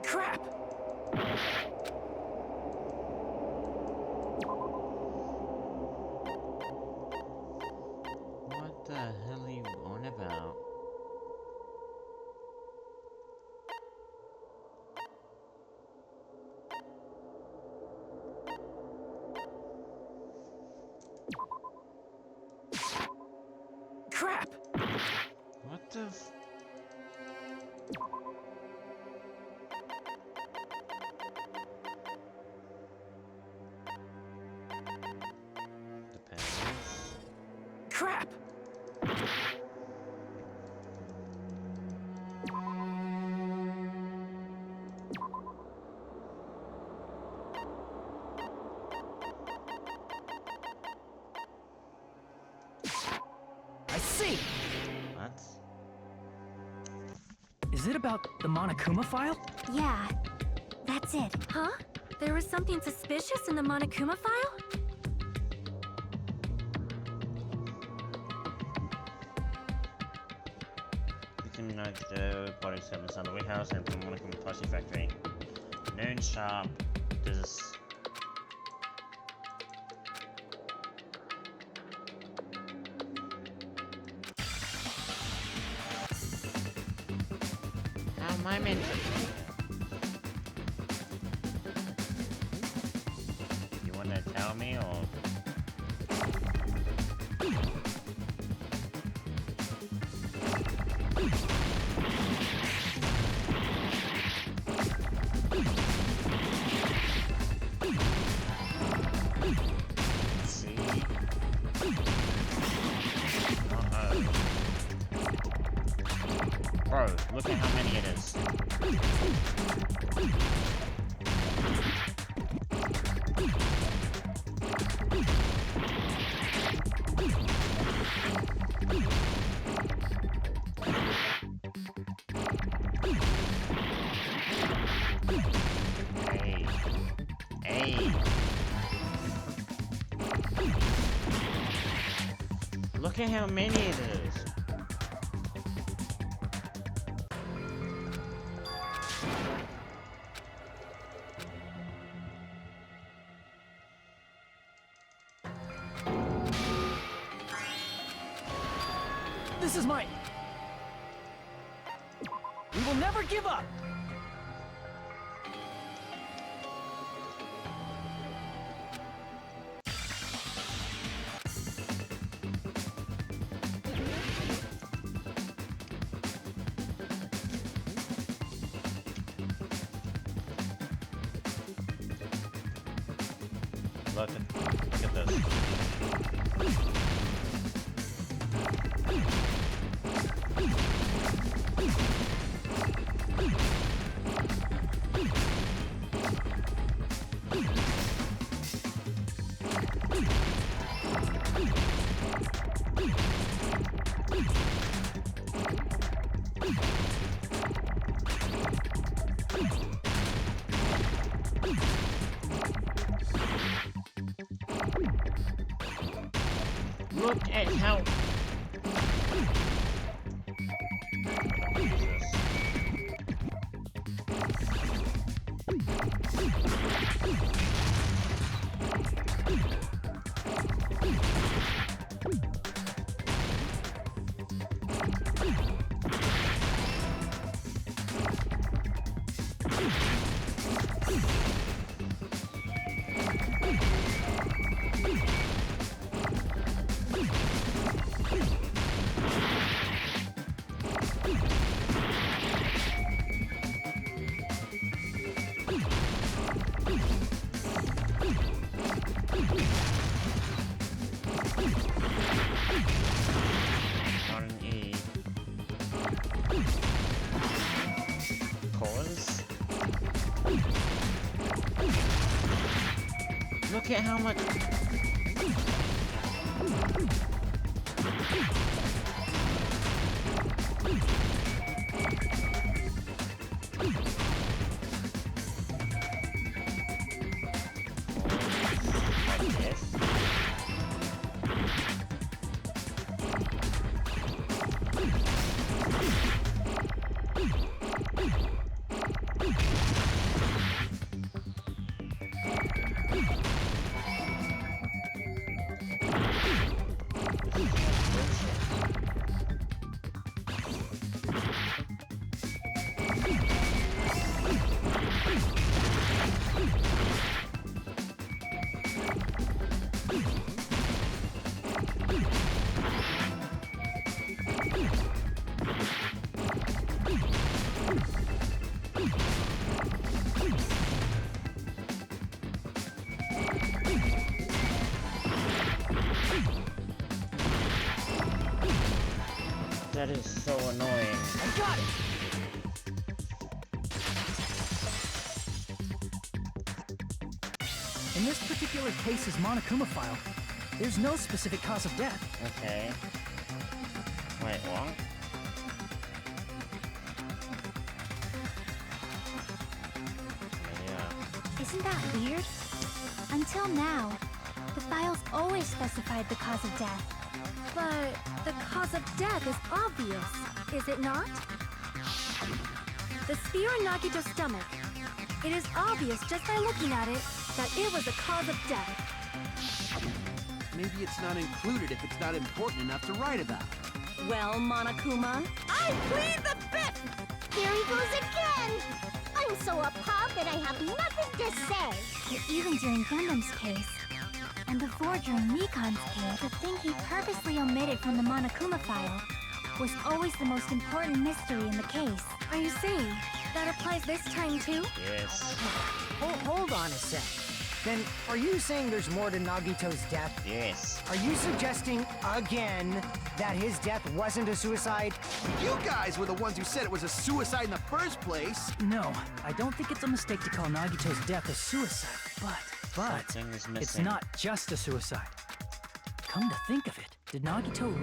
Crap! What the hell are you on about? Crap! What the f- Depends. Crap! I see! What? Is it about the Monokuma file? Yeah, that's it. Huh? There was something suspicious in the Monokuma file? Nagito, body servants on the warehouse, and from Monokuma Toshi Factory. Noon sharp. Does. How am I meant to? You want to tell me, or? Bro, look at how many it is. Hey. Hey. Look at how many it is. This is mine. We will never give up. Look at this. Look at how... Not an E. Cause? Look at how much... Like this? That is so annoying. I got it. In this particular case's Monokuma file, there's no specific cause of death. Okay. Wait, what? Yeah. Isn't that weird? Until now, the files always specified the cause of death. But the cause of death is obvious, is it not? The spear in Nagito's stomach. It is obvious just by looking at it that it was the cause of death. Maybe it's not included if it's not important enough to write about. Well, Monokuma, I plead the fifth! Here he goes again! I'm so appalled that I have nothing to say. But even during Gundam's case, and before during Mikan's case, the thing he purposely omitted from the Monokuma file was always the most important mystery in the case. Are you saying that applies this time too? Yes. Hold on a sec. Then, are you saying there's more to Nagito's death? Yes. Are you suggesting, again, that his death wasn't a suicide? You guys were the ones who said it was a suicide in the first place. No, I don't think it's a mistake to call Nagito's death a suicide, but Something is it's missing. not just a suicide. Come to think of it, did Nagito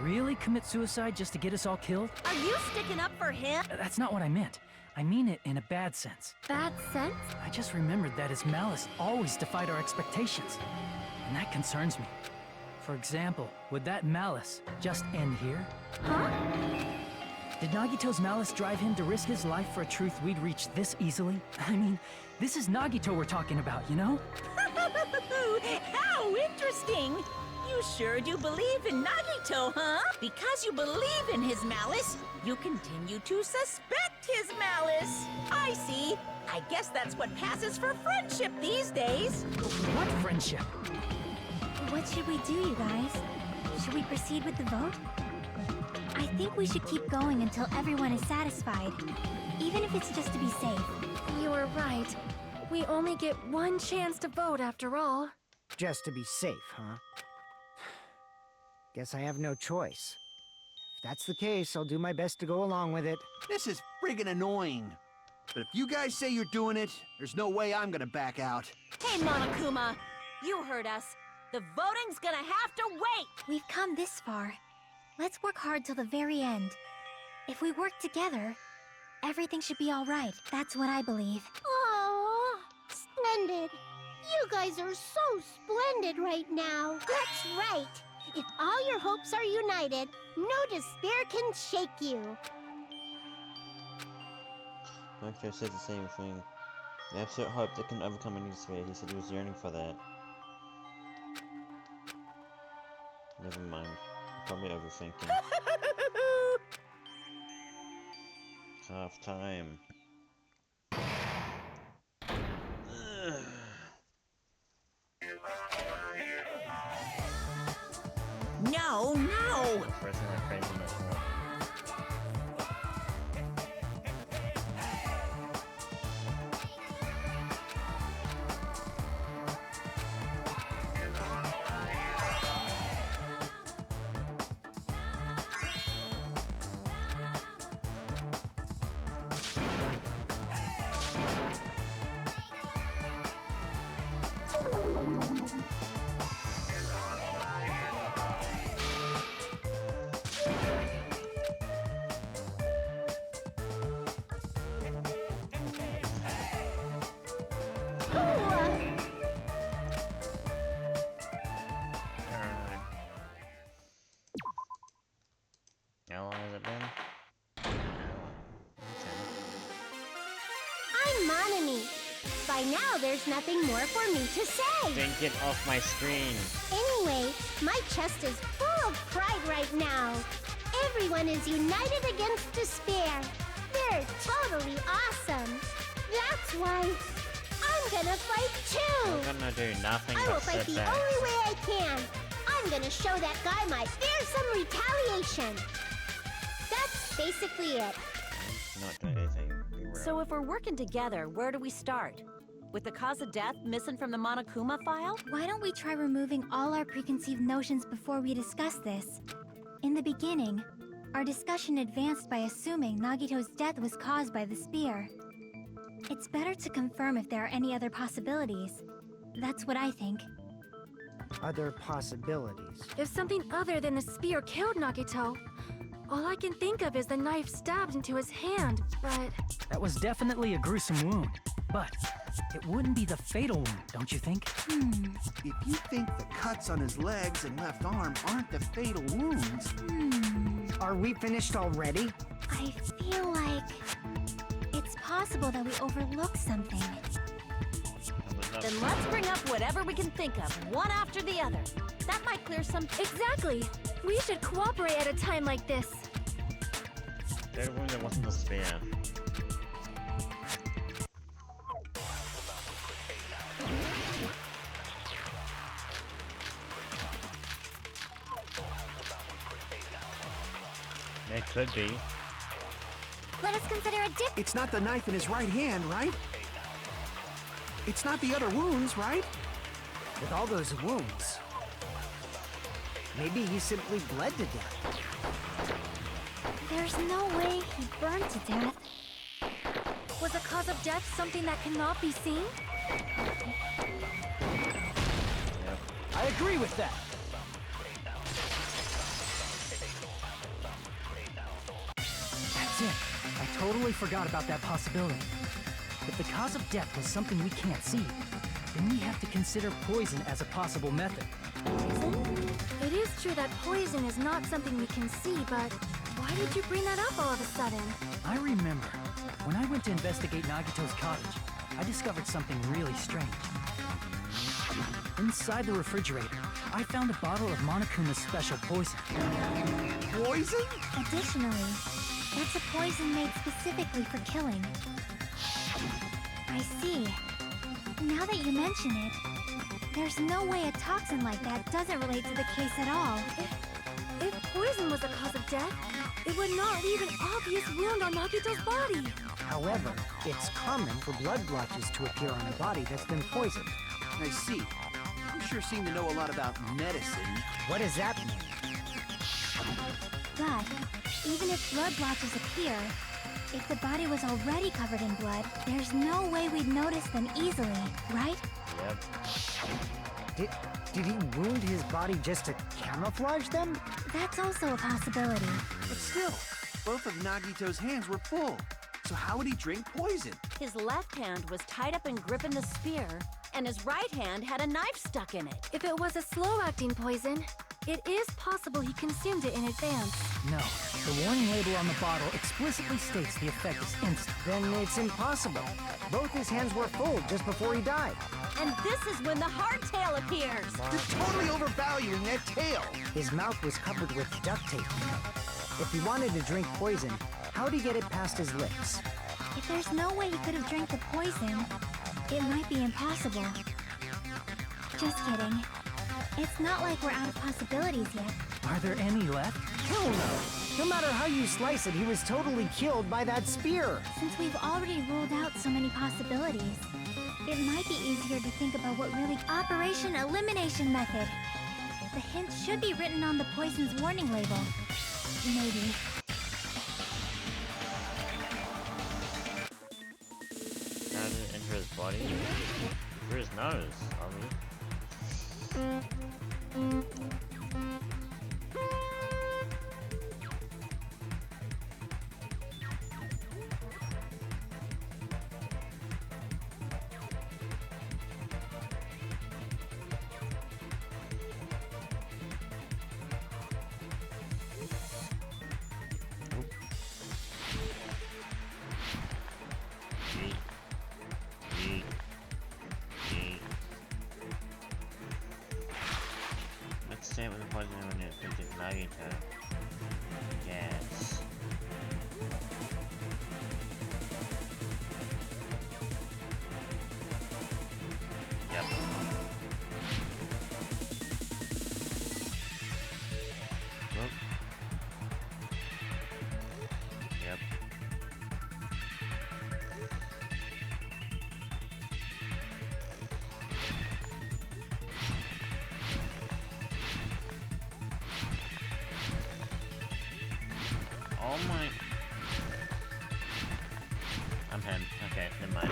really commit suicide just to get us all killed? are you sticking up for him? That's not what I meant. I mean it in a bad sense. Bad sense? I just remembered that his malice always defied our expectations, and that concerns me. For example, would that malice just end here? Huh? Did Nagito's malice drive him to risk his life for a truth we'd reach this easily? I mean, this is Nagito we're talking about, you know? How interesting! You sure do believe in Nagito, huh? Because you believe in his malice, you continue to suspect his malice. I see. I guess that's what passes for friendship these days. What friendship? What should we do, you guys? Should we proceed with the vote? I think we should keep going until everyone is satisfied, even if it's just to be safe. You are right. We only get one chance to vote after all. Just to be safe, huh? Guess I have no choice. If that's the case, I'll do my best to go along with it. This is friggin' annoying. But if you guys say you're doing it, there's no way I'm gonna back out. Hey, Monokuma, you heard us. The voting's gonna have to wait. We've come this far. Let's work hard till the very end. If we work together, everything should be all right. That's what I believe. Oh, splendid. You guys are so splendid right now. That's right. If all your hopes are united, no despair can shake you. Nagito said the same thing. The absolute hope that can overcome any despair. He said he was yearning for that. Never mind. I'm probably overthinking. Half time. No, no! Pressing my face on my phone. How long has it been? I'm Monami. By now, there's nothing more for me to say. Then get off my screen. Anyway, my chest is full of pride right now. Everyone is united against despair. They're totally awesome. That's why I'm gonna fight too. I'm gonna do nothing I but will fight sit the back. only way I can. I'm gonna show that guy my fearsome retaliation. That's basically it. Not doing anything. Be real. So if we're working together, where do we start? With the cause of death missing from the Monokuma file? Why don't we try removing all our preconceived notions before we discuss this? In the beginning, our discussion advanced by assuming Nagito's death was caused by the spear. It's better to confirm if there are any other possibilities. That's what I think. Other possibilities. If something other than the spear killed Nagito, all I can think of is the knife stabbed into his hand, but... That was definitely a gruesome wound, but it wouldn't be the fatal wound, don't you think? If you think the cuts on his legs and left arm aren't the fatal wounds, Are we finished already? I I feel like it's possible that we overlooked something. Then let's bring up whatever we can think of, one after the other. That might clear some... Exactly! We should cooperate at a time like this. That room that wasn't the spare. It could be. Let us consider a dip. It's not the knife in his right hand, right? It's not the other wounds, right? With all those wounds, maybe he simply bled to death. There's no way he burned to death. Was the cause of death something that cannot be seen? I agree with that. That's it. I totally forgot about that possibility. If the cause of death was something we can't see, then we have to consider poison as a possible method. Poison? It is true that poison is not something we can see, but why did you bring that up all of a sudden? I remember, when I went to investigate Nagito's cottage, I discovered something really strange. Inside the refrigerator, I found a bottle of Monokuma's special poison. Poison? Additionally, that's a poison made specifically for killing. I see. Now that you mention it, there's no way a toxin like that doesn't relate to the case at all. If poison was the cause of death, it would not leave an obvious wound on Nagito's body. However, it's common for blood blotches to appear on a body that's been poisoned. I see. You sure seem to know a lot about medicine. What does that mean? But even if blood blotches appear, if the body was already covered in blood, there's no way we'd notice them easily, right? Yep. Did he wound his body just to camouflage them? That's also a possibility. But still, both of Nagito's hands were full. So how would he drink poison? His left hand was tied up and gripping the spear, and his right hand had a knife stuck in it. If it was a slow-acting poison, it is possible he consumed it in advance. No, the warning label on the bottle explicitly states the effect is instant. Then it's impossible. Both his hands were full just before he died. And this is when the hardtail appears. You're totally overvaluing that tail. His mouth was covered with duct tape. If he wanted to drink poison, how'd he get it past his lips? If there's no way he could have drank the poison, it might be impossible. Just kidding. It's not like we're out of possibilities yet. Are there any left? Hell no! No matter how you slice it, he was totally killed by that spear. Since we've already ruled out so many possibilities, it might be easier to think about what really... Operation Elimination Method. The hint should be written on the poison's warning label. Maybe. How did it enter his body? Through his nose, obviously. Let's say with the poison when it affected Nagito. Yes. Yep. Whoop. Yep. Oh my... I'm him. Okay, never mind.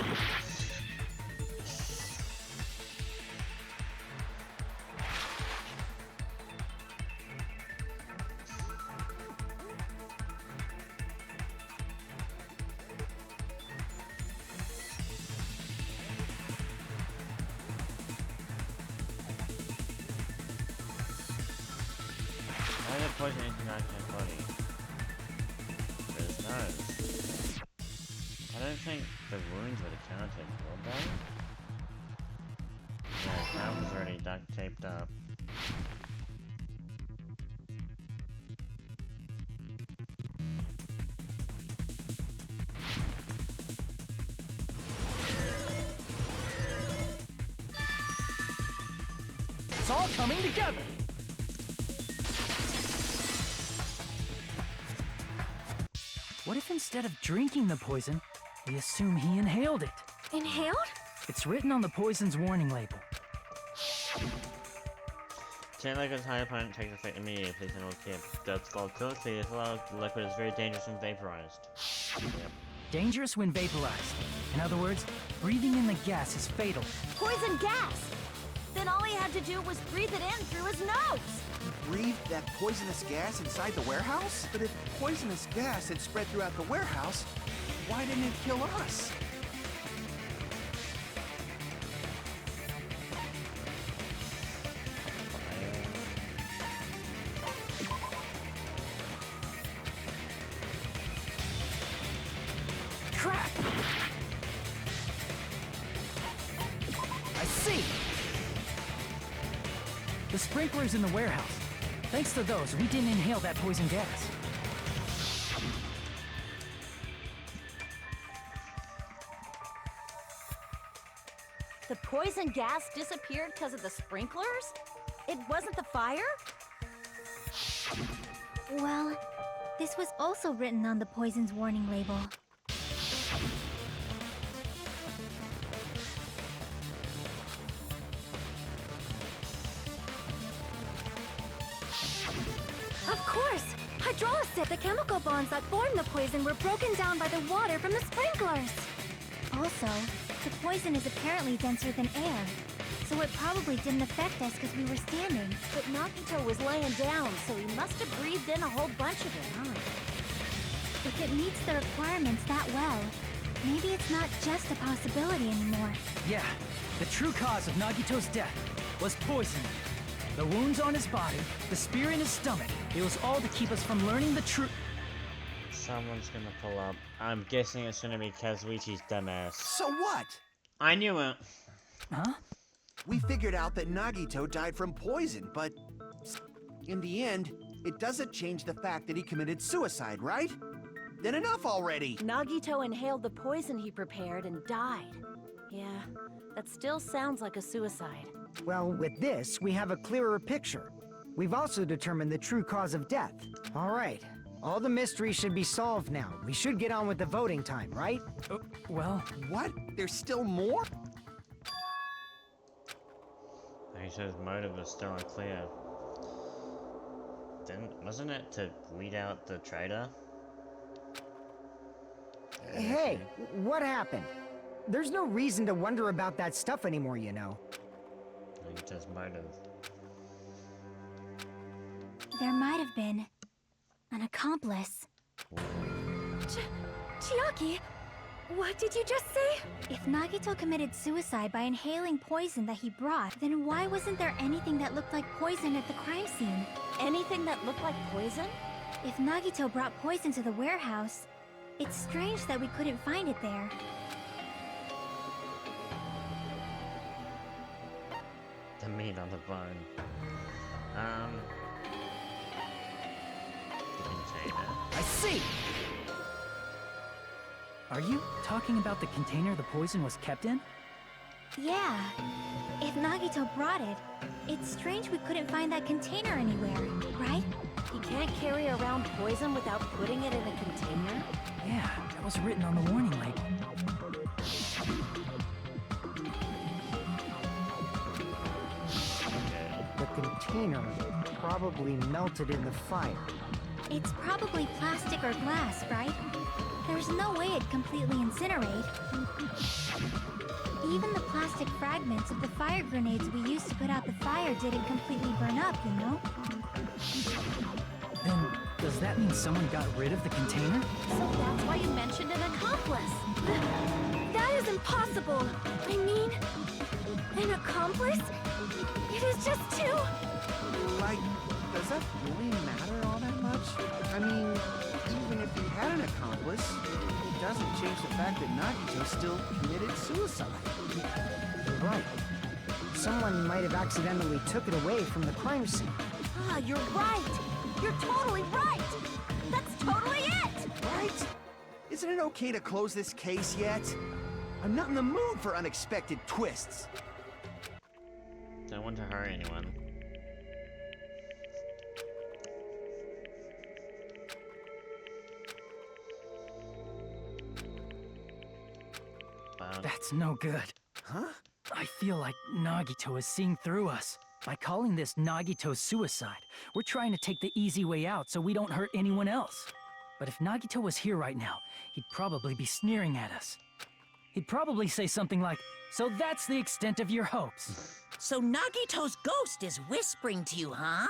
Why did poison into Nagito's body? There's knows? I don't think the wounds would have counted, would they? Yeah, his mouth was already duct taped up. It's all coming together! What if instead of drinking the poison, we assume he inhaled it? Inhaled? It's written on the poison's warning label. Chain liquid's high opponent takes effect immediately. Please handle keep. That's called quickly. This liquid is very dangerous when vaporized. Yep. Dangerous when vaporized. In other words, breathing in the gas is fatal. Poison gas! Then all he had to do was breathe it in through his nose! Breathed that poisonous gas inside the warehouse? But if poisonous gas had spread throughout the warehouse, why didn't it kill us? Crap! I see! The sprinklers in the warehouse. Thanks to those, we didn't inhale that poison gas. The poison gas disappeared because of the sprinklers? It wasn't the fire? Well, this was also written on the poison's warning label. Of course! Hydrolysis! The chemical bonds that formed the poison were broken down by the water from the sprinklers! Also, the poison is apparently denser than air, so it probably didn't affect us because we were standing. But Nagito was laying down, so he must have breathed in a whole bunch of it, huh? If it meets the requirements that well, maybe it's not just a possibility anymore. Yeah, the true cause of Nagito's death was poison. The wounds on his body, the spear in his stomach, it was all to keep us from learning the truth. Someone's gonna pull up. I'm guessing it's gonna be Kazuichi's dumbass. So what? I knew it. Huh? We figured out that Nagito died from poison, but in the end, it doesn't change the fact that he committed suicide, right? Then enough already! Nagito inhaled the poison he prepared and died. Yeah, that still sounds like a suicide. Well, with this, we have a clearer picture. We've also determined the true cause of death. All right. All the mysteries should be solved now. We should get on with the voting time, right? Well... What? There's still more? Nagito's motive is still unclear. Wasn't it to weed out the traitor? Hey, what happened? There's no reason to wonder about that stuff anymore, you know. Nagito's motive. There might have been an accomplice. Chiaki, what did you just say? If Nagito committed suicide by inhaling poison that he brought, then why wasn't there anything that looked like poison at the crime scene? Anything that looked like poison? If Nagito brought poison to the warehouse, it's strange that we couldn't find it there. The meat on the bone. The container. I see! Are you talking about the container the poison was kept in? Yeah. If Nagito brought it, it's strange we couldn't find that container anywhere, right? He can't carry around poison without putting it in a container? Yeah, that was written on the warning label. The container probably melted in the fire. It's probably plastic or glass, right? There's no way it'd completely incinerate. Even the plastic fragments of the fire grenades we used to put out the fire didn't completely burn up, you know? Then, does that mean someone got rid of the container? So that's why you mentioned an accomplice. That is impossible! I mean, an accomplice? It is just too... Like the does that really matter all that much? I mean, even if he had an accomplice, it doesn't change the fact that Nagito still committed suicide. You're right. Someone might have accidentally took it away from the crime scene. Ah, you're right! You're totally right! That's totally it! Right? Isn't it okay to close this case yet? I'm not in the mood for unexpected twists. Don't want to hurry anyone. That's no good. Huh? I feel like Nagito is seeing through us. By calling this Nagito's suicide, we're trying to take the easy way out so we don't hurt anyone else. But if Nagito was here right now, he'd probably be sneering at us. He'd probably say something like, "So that's the extent of your hopes." So Nagito's ghost is whispering to you, huh?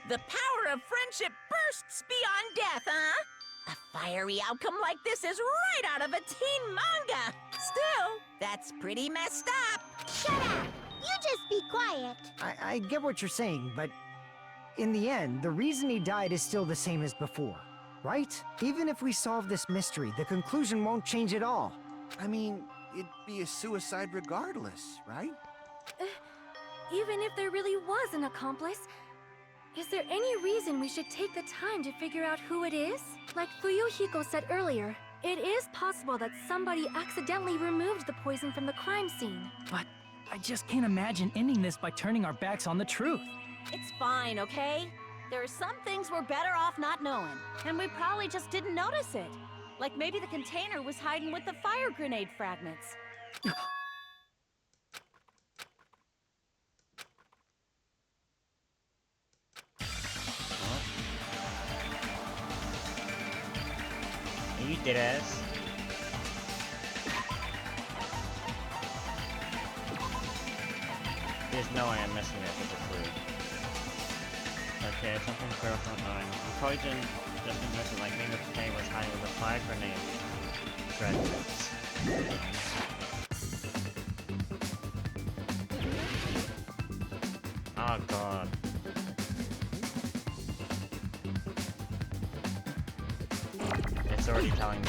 The power of friendship bursts beyond death, huh? A fiery outcome like this is right out of a teen manga. Still, that's pretty messed up. Shut up! You just be quiet. I get what you're saying, but in the end, the reason he died is still the same as before, right? Even if we solve this mystery, the conclusion won't change at all. I mean, it'd be a suicide regardless, right? Even if there really was an accomplice, is there any reason we should take the time to figure out who it is? Like Fuyuhiko said earlier, it is possible that somebody accidentally removed the poison from the crime scene. But I just can't imagine ending this by turning our backs on the truth. It's fine, okay? There are some things we're better off not knowing, and we probably just didn't notice it. Like maybe the container was hiding with the fire grenade fragments. You did us. There's no way I'm messing up with the food. Okay, something clear from mine. You probably didn't just notice it, like maybe the container was hiding with a fire grenade. Fragments. Oh god. It's already telling me.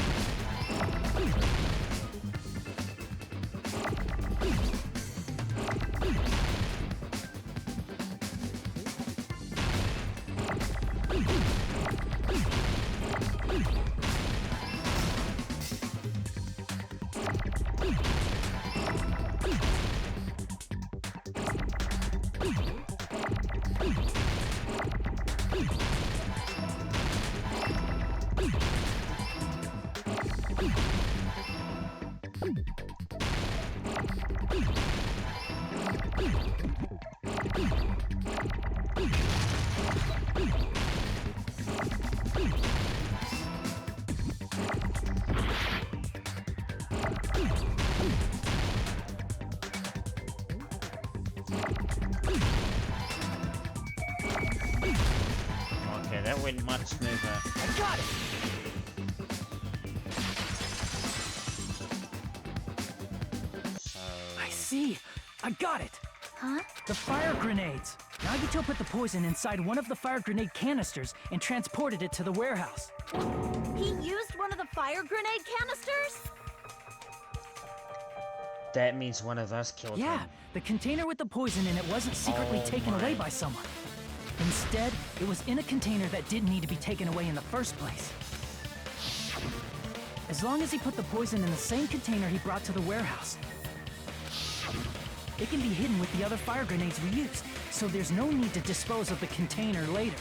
Okay, that went much smoother. I got it! So... I see! I got it! Huh? The fire grenades! Nagito put the poison inside one of the fire grenade canisters and transported it to the warehouse. He used one of the fire grenade canisters? That means one of us killed Yeah, him. the container with the poison in it wasn't secretly Oh taken my. away by someone. Instead, it was in a container that didn't need to be taken away in the first place. As long as he put the poison in the same container he brought to the warehouse, it can be hidden with the other fire grenades we used, so there's no need to dispose of the container later.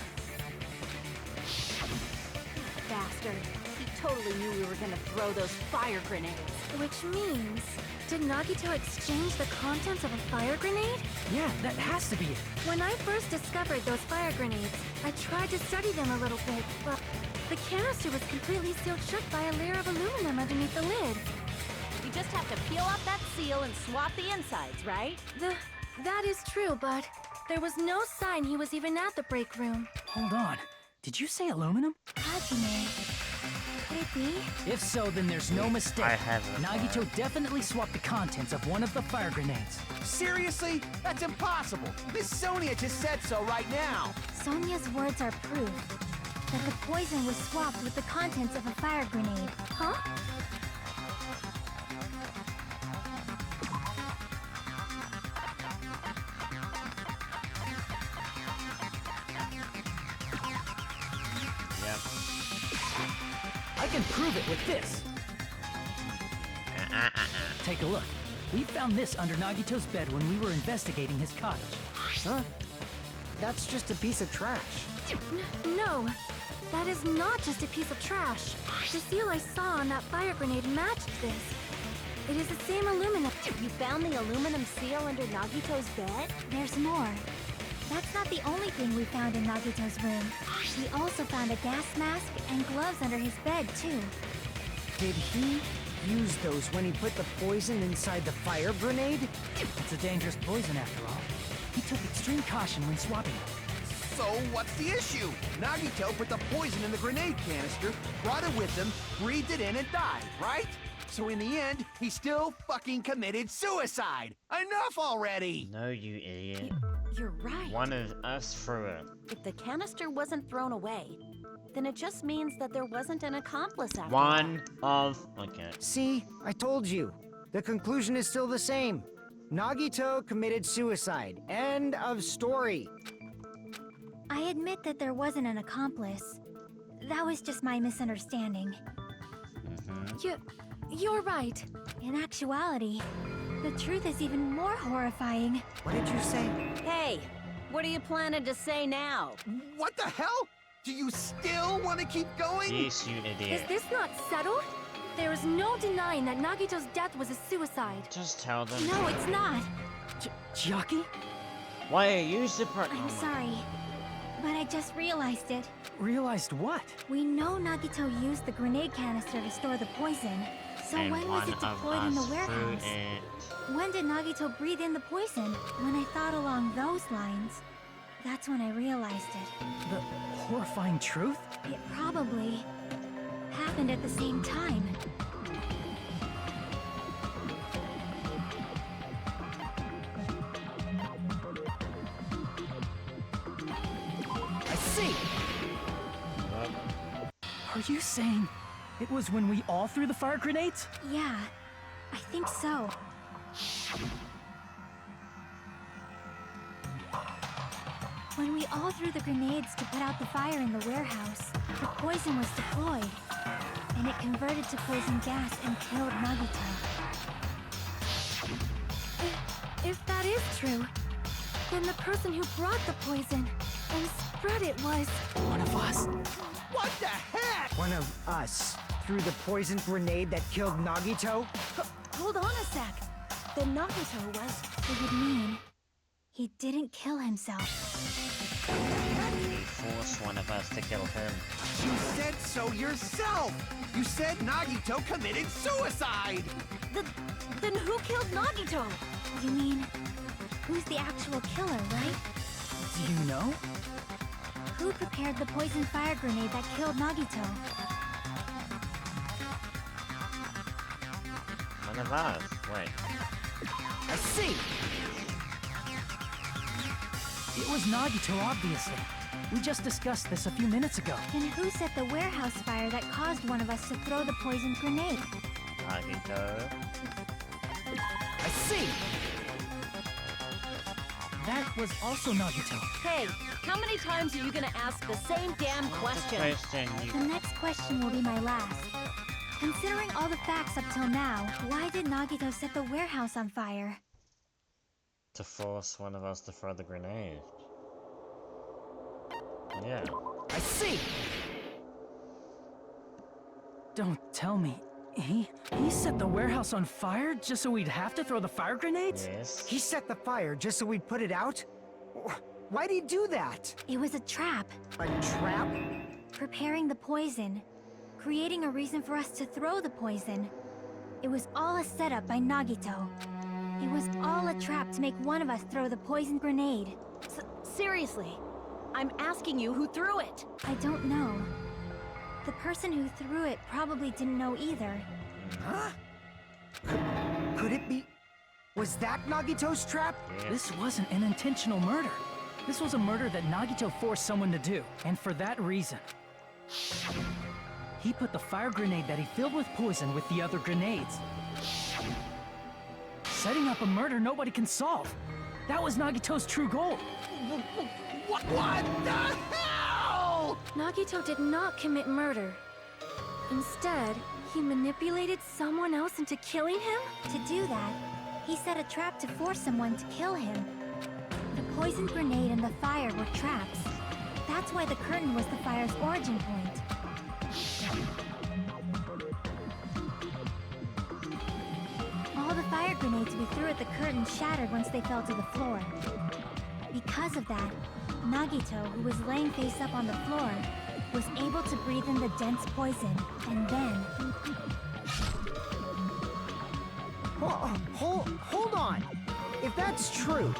Bastard. He totally knew we were gonna throw those fire grenades. Which means, did Nagito exchange the contents of a fire grenade? Yeah, that has to be it. When I first discovered those fire grenades, I tried to study them a little bit, but the canister was completely sealed shut by a layer of aluminum underneath the lid. We just have to peel off that seal and swap the insides, right? That is true, but there was no sign he was even at the break room. Hold on. Did you say aluminum? Hajime. Could it be? If so, then there's no mistake. I haven't. Nagito definitely swapped the contents of one of the fire grenades. Seriously? That's impossible. Miss Sonia just said so right now. Sonia's words are proof that the poison was swapped with the contents of a fire grenade. Huh? Yep. I can prove it with this. Take a look. We found this under Nagito's bed when we were investigating his cottage. Huh? That's just a piece of trash. No, that is not just a piece of trash. The seal I saw on that fire grenade matched this. It is the same aluminum. You found the aluminum seal under Nagito's bed? There's more. That's not the only thing we found in Nagito's room. We also found a gas mask and gloves under his bed, too. Did he use those when he put the poison inside the fire grenade? It's a dangerous poison after all. He took extreme caution when swapping it. So what's the issue? Nagito put the poison in the grenade canister, brought it with him, breathed it in, and died, right? So in the end, he still fucking committed suicide. Enough already! No, you idiot. You're right. One of us threw it. If the canister wasn't thrown away, then it just means that there wasn't an accomplice after One of... Okay. See, I told you. The conclusion is still the same. Nagito committed suicide. End of story. I admit that there wasn't an accomplice. That was just my misunderstanding. You're right. In actuality, the truth is even more horrifying. What did you say? Hey, what are you planning to say now? What the hell? Do you still want to keep going? Yes, you Is idiot. this not settled? There is no denying that Nagito's death was a suicide. Just tell them. No, it's not. Chiaki? Why are you surprised? I'm sorry, but I just realized it. Realized what? We know Nagito used the grenade canister to store the poison. So And when was one it of deployed in the us threw warehouse? it. When did Nagito breathe in the poison? When I thought along those lines, that's when I realized it. The horrifying truth? It probably happened at the same time. I see. Are you saying it was when we all threw the fire grenades? Yeah, I think so. When we all threw the grenades to put out the fire in the warehouse, the poison was deployed, and it converted to poison gas and killed Nagito. If that is true, then the person who brought the poison and spread it was... One of us? What the heck? One of us threw the poison grenade that killed Nagito? Hold on a sec. Then Nagito was... It would mean he didn't kill himself. You forced one of us to kill him. You said so yourself! You said Nagito committed suicide! Then who killed Nagito? You mean, who's the actual killer, right? Do you know? Who prepared the poison fire grenade that killed Nagito? One of us. Wait. I see. It was Nagito, obviously. We just discussed this a few minutes ago. Then who set the warehouse fire that caused one of us to throw the poison grenade? Nagito. I see. That was also Nagito. Hey, how many times are you gonna ask the same damn question? Question The you. next question will be my last. Considering all the facts up till now, why did Nagito set the warehouse on fire? To force one of us to throw the grenade. Yeah. I see. Don't tell me. He set the warehouse on fire just so we'd have to throw the fire grenades? Yes. He set the fire just so we'd put it out? Why'd he do that? It was a trap. A trap? Preparing the poison. Creating a reason for us to throw the poison. It was all a setup by Nagito. It was all a trap to make one of us throw the poison grenade. Seriously, I'm asking you who threw it. I don't know. the person who threw it probably didn't know either. Huh? Could it be... Was that Nagito's trap? This wasn't an intentional murder. This was a murder that Nagito forced someone to do, and for that reason. He put the fire grenade that he filled with poison with the other grenades. Setting up a murder nobody can solve. That was Nagito's true goal. What the hell? Nagito did not commit murder. Instead, he manipulated someone else into killing him? To do that, he set a trap to force someone to kill him. The poison grenade and the fire were traps. That's why the curtain was the fire's origin point. All the fire grenades we threw at the curtain shattered once they fell to the floor. Because of that, Nagito, who was laying face up on the floor, was able to breathe in the dense poison, and then... Hold on. If that's true,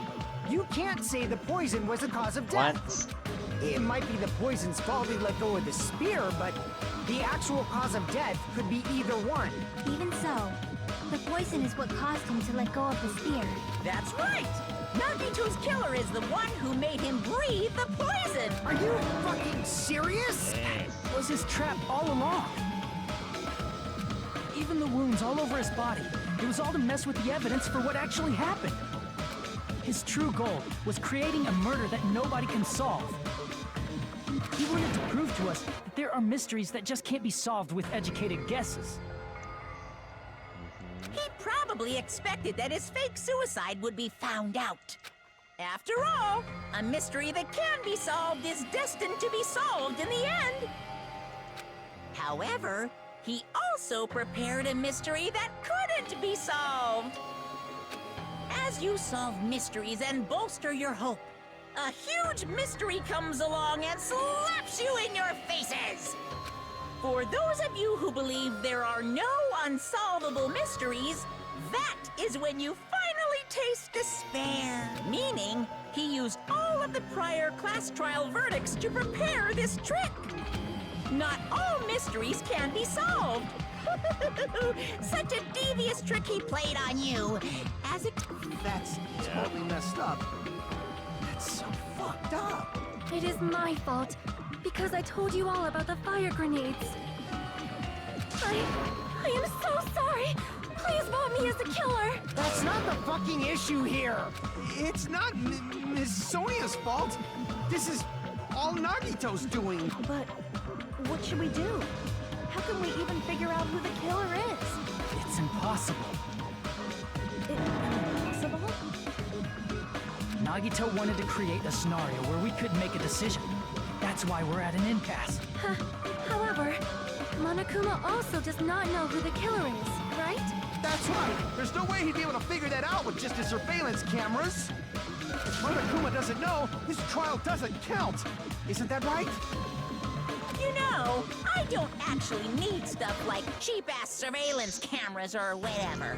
you can't say the poison was the cause of death. What? It might be the poison's fault he let go of the spear, but the actual cause of death could be either one. Even so, the poison is what caused him to let go of the spear. That's right! Nagito's killer is the one who made him breathe the poison! Are you fucking serious? It was his trap all along. Even the wounds all over his body, it was all to mess with the evidence for what actually happened. His true goal was creating a murder that nobody can solve. He wanted to prove to us that there are mysteries that just can't be solved with educated guesses. He probably expected that his fake suicide would be found out. After all, a mystery that can be solved is destined to be solved in the end. However, he also prepared a mystery that couldn't be solved. As you solve mysteries and bolster your hope, a huge mystery comes along and slaps you in your faces. For those of you who believe there are no unsolvable mysteries, that is when you finally taste despair. Meaning, he used all of the prior class trial verdicts to prepare this trick. Not all mysteries can be solved. Such a devious trick he played on you. As it... That's totally messed up. That's so fucked up. It is my fault, because I told you all about the fire grenades. I am so sorry. Please vote me as the killer. That's not the fucking issue here. It's not Miss Sonia's fault. This is all Nagito's doing. But what should we do? How can we even figure out who the killer is? It's impossible. Impossible? Nagito wanted to create a scenario where we couldn't make a decision. That's why we're at an impasse. However, Monokuma also does not know who the killer is, right? That's right. There's no way he'd be able to figure that out with just his surveillance cameras. If Monokuma doesn't know, his trial doesn't count. Isn't that right? You know, I don't actually need stuff like cheap-ass surveillance cameras or whatever.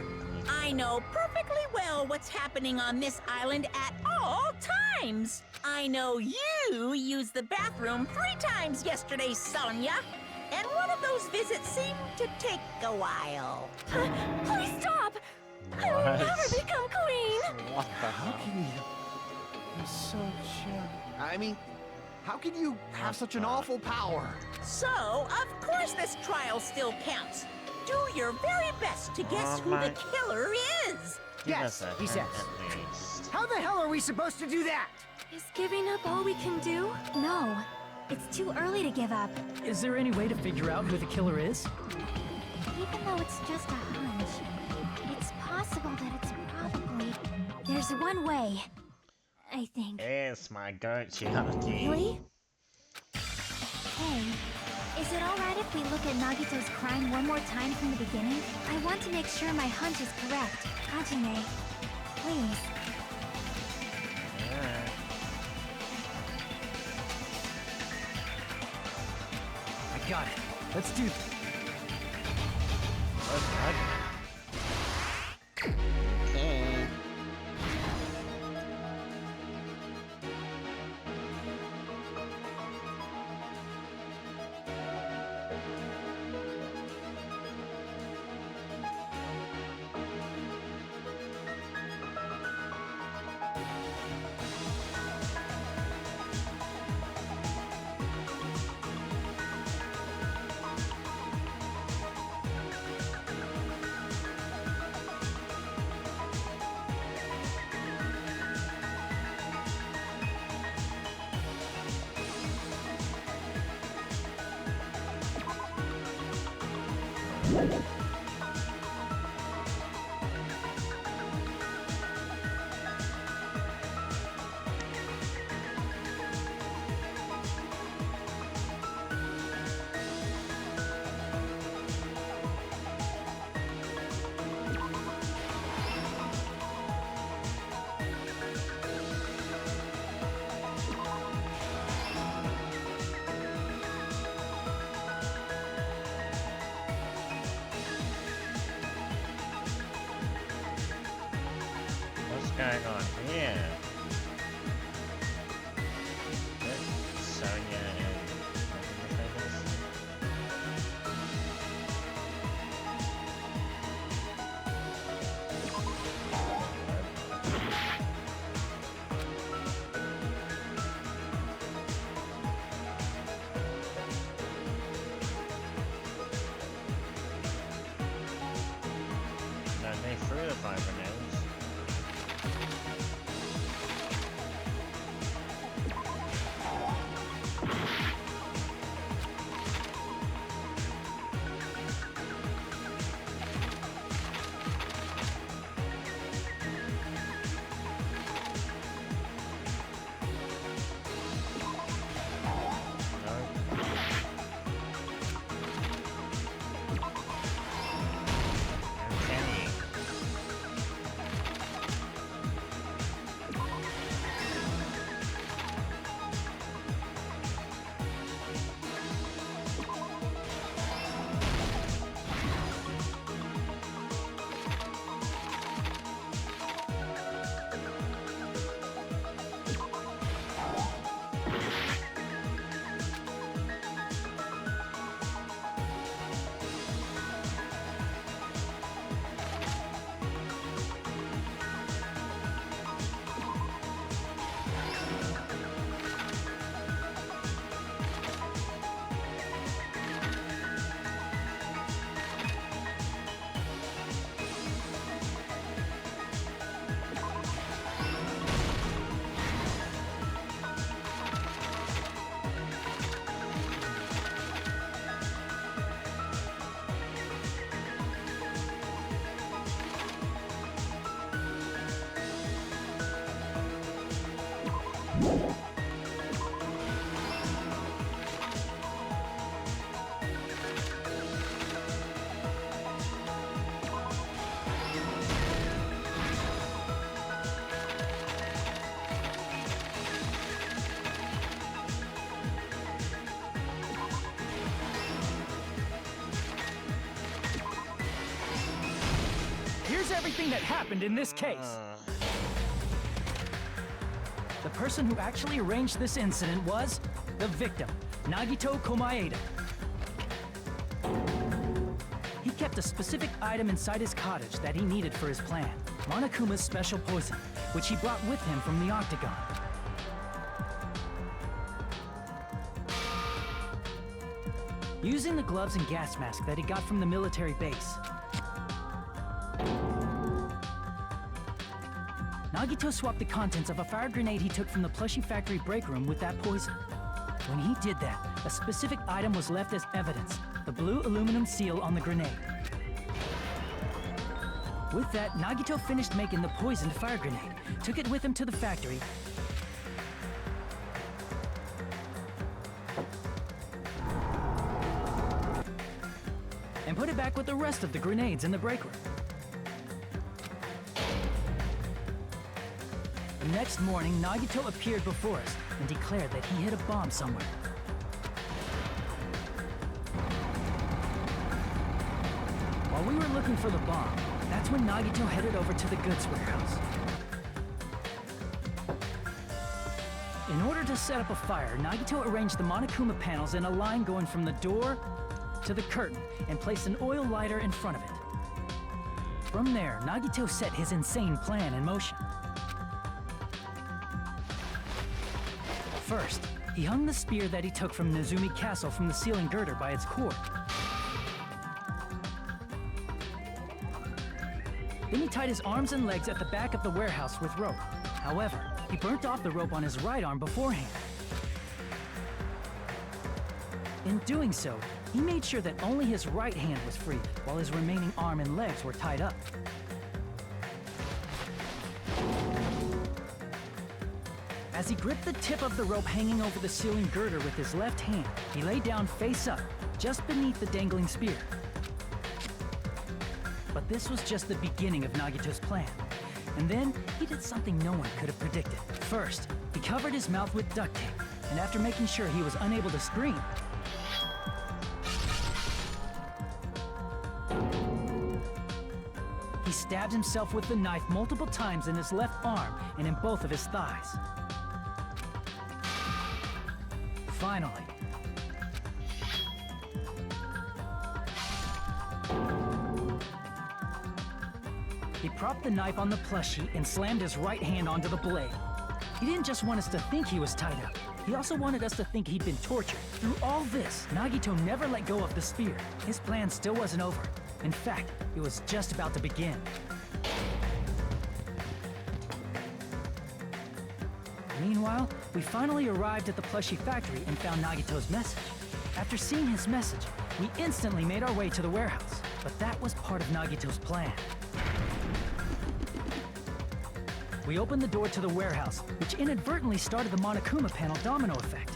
I know perfectly well what's happening on this island at all times. I know you used the bathroom 3 times yesterday, Sonia. And one of those visits seemed to take a while. Please stop! I will never become queen! What the How hell? can you? I'm so sure. I mean, how can you have such an awful power? So, of course this trial still counts. Do your very best to guess who the killer is. Give us Yes, a he hint says. at least. How the hell are we supposed to do that? Is giving up all we can do? No, it's too early to give up. Is there any way to figure out who the killer is? Even though it's just a hunch, it's possible that it's probably... There's one way, I think. It's my goat, Chiaki. Really? Hey, is it alright if we look at Nagito's crime one more time from the beginning? I want to make sure my hunch is correct. Hajime, please. Alright. I got it. Let's do this. Okay. What's going on here? Sonia and no, they threw the fire grenades. Here's everything that happened in this case. The person who actually arranged this incident was the victim, Nagito Komeada. He kept a specific item inside his cottage that he needed for his plan, Monokuma's special poison, which he brought with him from the Octagon. Using the gloves and gas mask that he got from the military base, Nagito swapped the contents of a fire grenade he took from the plushie factory break room with that poison. When he did that, a specific item was left as evidence, the blue aluminum seal on the grenade. With that, Nagito finished making the poisoned fire grenade, took it with him to the factory, and put it back with the rest of the grenades in the break room. The next morning, Nagito appeared before us and declared that he hid a bomb somewhere. While we were looking for the bomb, that's when Nagito headed over to the goods warehouse. In order to set up a fire, Nagito arranged the Monokuma panels in a line going from the door to the curtain and placed an oil lighter in front of it. From there, Nagito set his insane plan in motion. First, he hung the spear that he took from Nezumi Castle from the ceiling girder by its cord. Then he tied his arms and legs at the back of the warehouse with rope. However, he burnt off the rope on his right arm beforehand. In doing so, he made sure that only his right hand was free, while his remaining arm and legs were tied up. As he gripped the tip of the rope hanging over the ceiling girder with his left hand, he lay down face up, just beneath the dangling spear. But this was just the beginning of Nagito's plan. And then, he did something no one could have predicted. First, he covered his mouth with duct tape, and after making sure he was unable to scream, he stabbed himself with the knife multiple times in his left arm and in both of his thighs. Finally, he propped the knife on the plushie and slammed his right hand onto the blade. He didn't just want us to think he was tied up. He also wanted us to think he'd been tortured. Through all this, Nagito never let go of the spear. His plan still wasn't over. In fact, it was just about to begin. Meanwhile, we finally arrived at the plushie factory and found Nagito's message. After seeing his message, we instantly made our way to the warehouse. But that was part of Nagito's plan. We opened the door to the warehouse, which inadvertently started the Monokuma panel domino effect.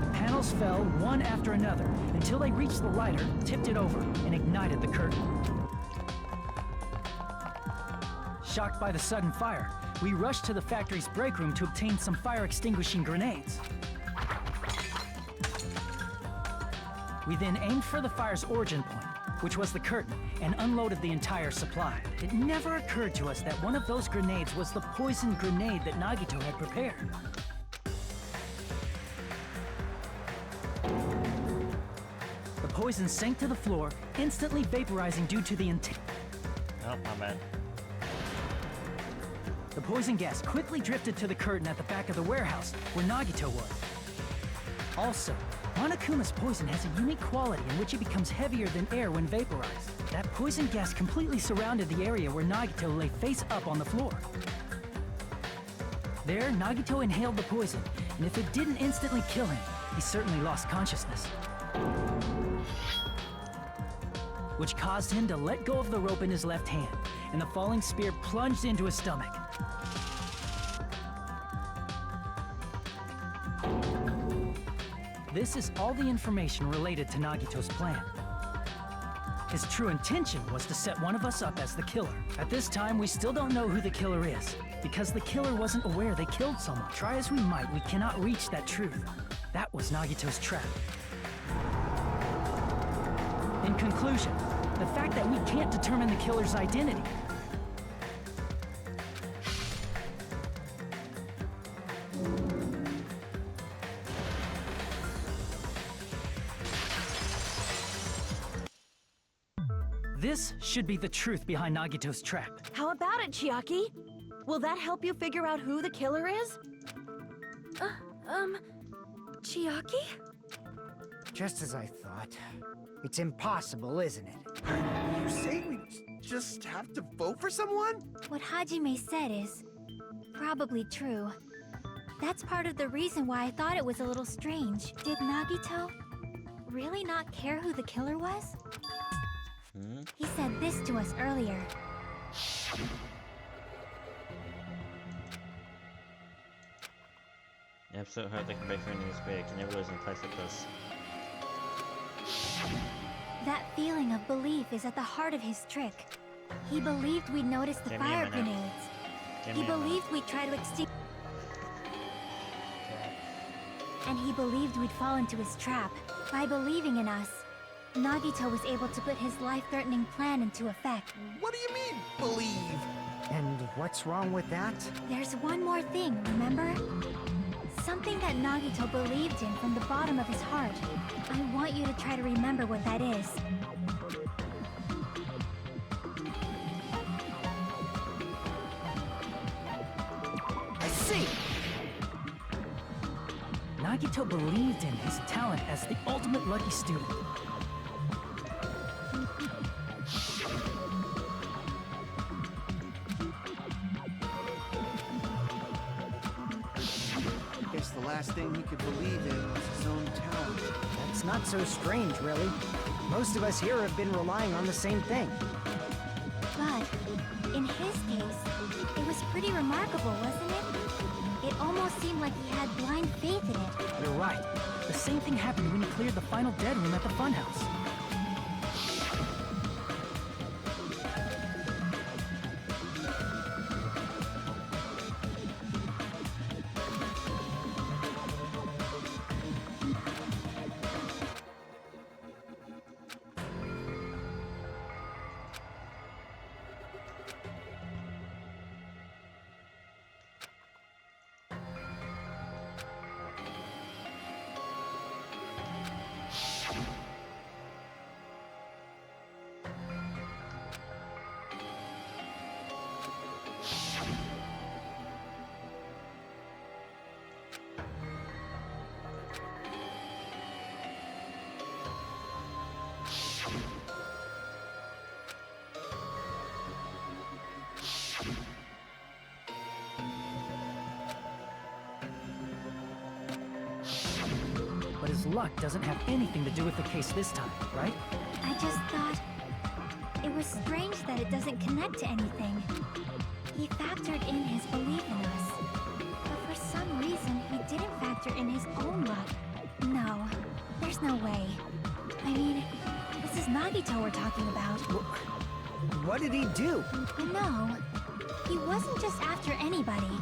The panels fell one after another until they reached the lighter, tipped it over, and ignited the curtain. Shocked by the sudden fire, we rushed to the factory's break room to obtain some fire-extinguishing grenades. We then aimed for the fire's origin point, which was the curtain, and unloaded the entire supply. It never occurred to us that one of those grenades was the poisoned grenade that Nagito had prepared. The poison sank to the floor, instantly vaporizing due to the intense... Oh, my bad. The poison gas quickly drifted to the curtain at the back of the warehouse, where Nagito was. Also, Monokuma's poison has a unique quality in which it becomes heavier than air when vaporized. That poison gas completely surrounded the area where Nagito lay face up on the floor. There, Nagito inhaled the poison, and if it didn't instantly kill him, he certainly lost consciousness. Which caused him to let go of the rope in his left hand, and the falling spear plunged into his stomach. This is all the information related to Nagito's plan. His true intention was to set one of us up as the killer. At this time, we still don't know who the killer is, because the killer wasn't aware they killed someone. Try as we might, we cannot reach that truth. That was Nagito's trap. In conclusion, the fact that we can't determine the killer's identity This should be the truth behind Nagito's trap. How about it, Chiaki? Will that help you figure out who the killer is? Chiaki? Just as I thought. It's impossible, isn't it? You say we just have to vote for someone? What Hajime said is probably true. That's part of the reason why I thought it was a little strange. Did Nagito really not care who the killer was? He said this to us earlier. I absolutely hope they come back from this big. I never lose in a place like this. That feeling of belief is at the heart of his trick. He believed we'd notice the Give me a fire minute. grenades. Give He me a minute. believed we'd try to extinguish... And he believed we'd fall into his trap. By believing in us, Nagito was able to put his life-threatening plan into effect. What do you mean, believe? And what's wrong with that? There's one more thing, remember? Something that Nagito believed in from the bottom of his heart. I want you to try to remember what that is. I see! Nagito believed in his talent as the ultimate lucky student. the last thing he could believe in was his own talent. That's not so strange, really. Most of us here have been relying on the same thing. But in his case, it was pretty remarkable, wasn't it? It almost seemed like he had blind faith in it. You're right. The same thing happened when he cleared the final dead room at the funhouse. But his luck doesn't have anything to do with the case this time, right? I just thought it was strange that it doesn't connect to anything. He factored in his belief in us. But for some reason, he didn't factor in his own luck. No, there's no way. I mean, this is Nagito we're talking about. What did he do? No, he wasn't just after anybody.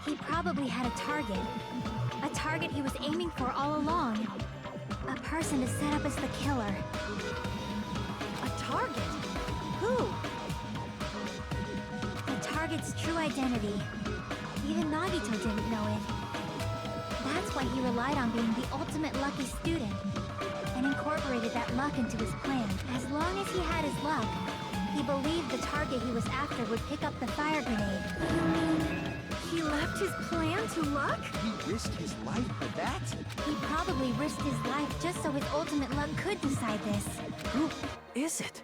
He probably had a target. A target he was aiming for all along. A person to set up as the killer. A target? Who? The target's true identity. Even Nagito didn't know it. That's why he relied on being the ultimate lucky student, and incorporated that luck into his plan. As long as he had his luck, he believed the target he was after would pick up the fire grenade. You mean he left his plan to luck? He risked his life for that? He probably risked his life just so his ultimate luck could decide this. Who is it?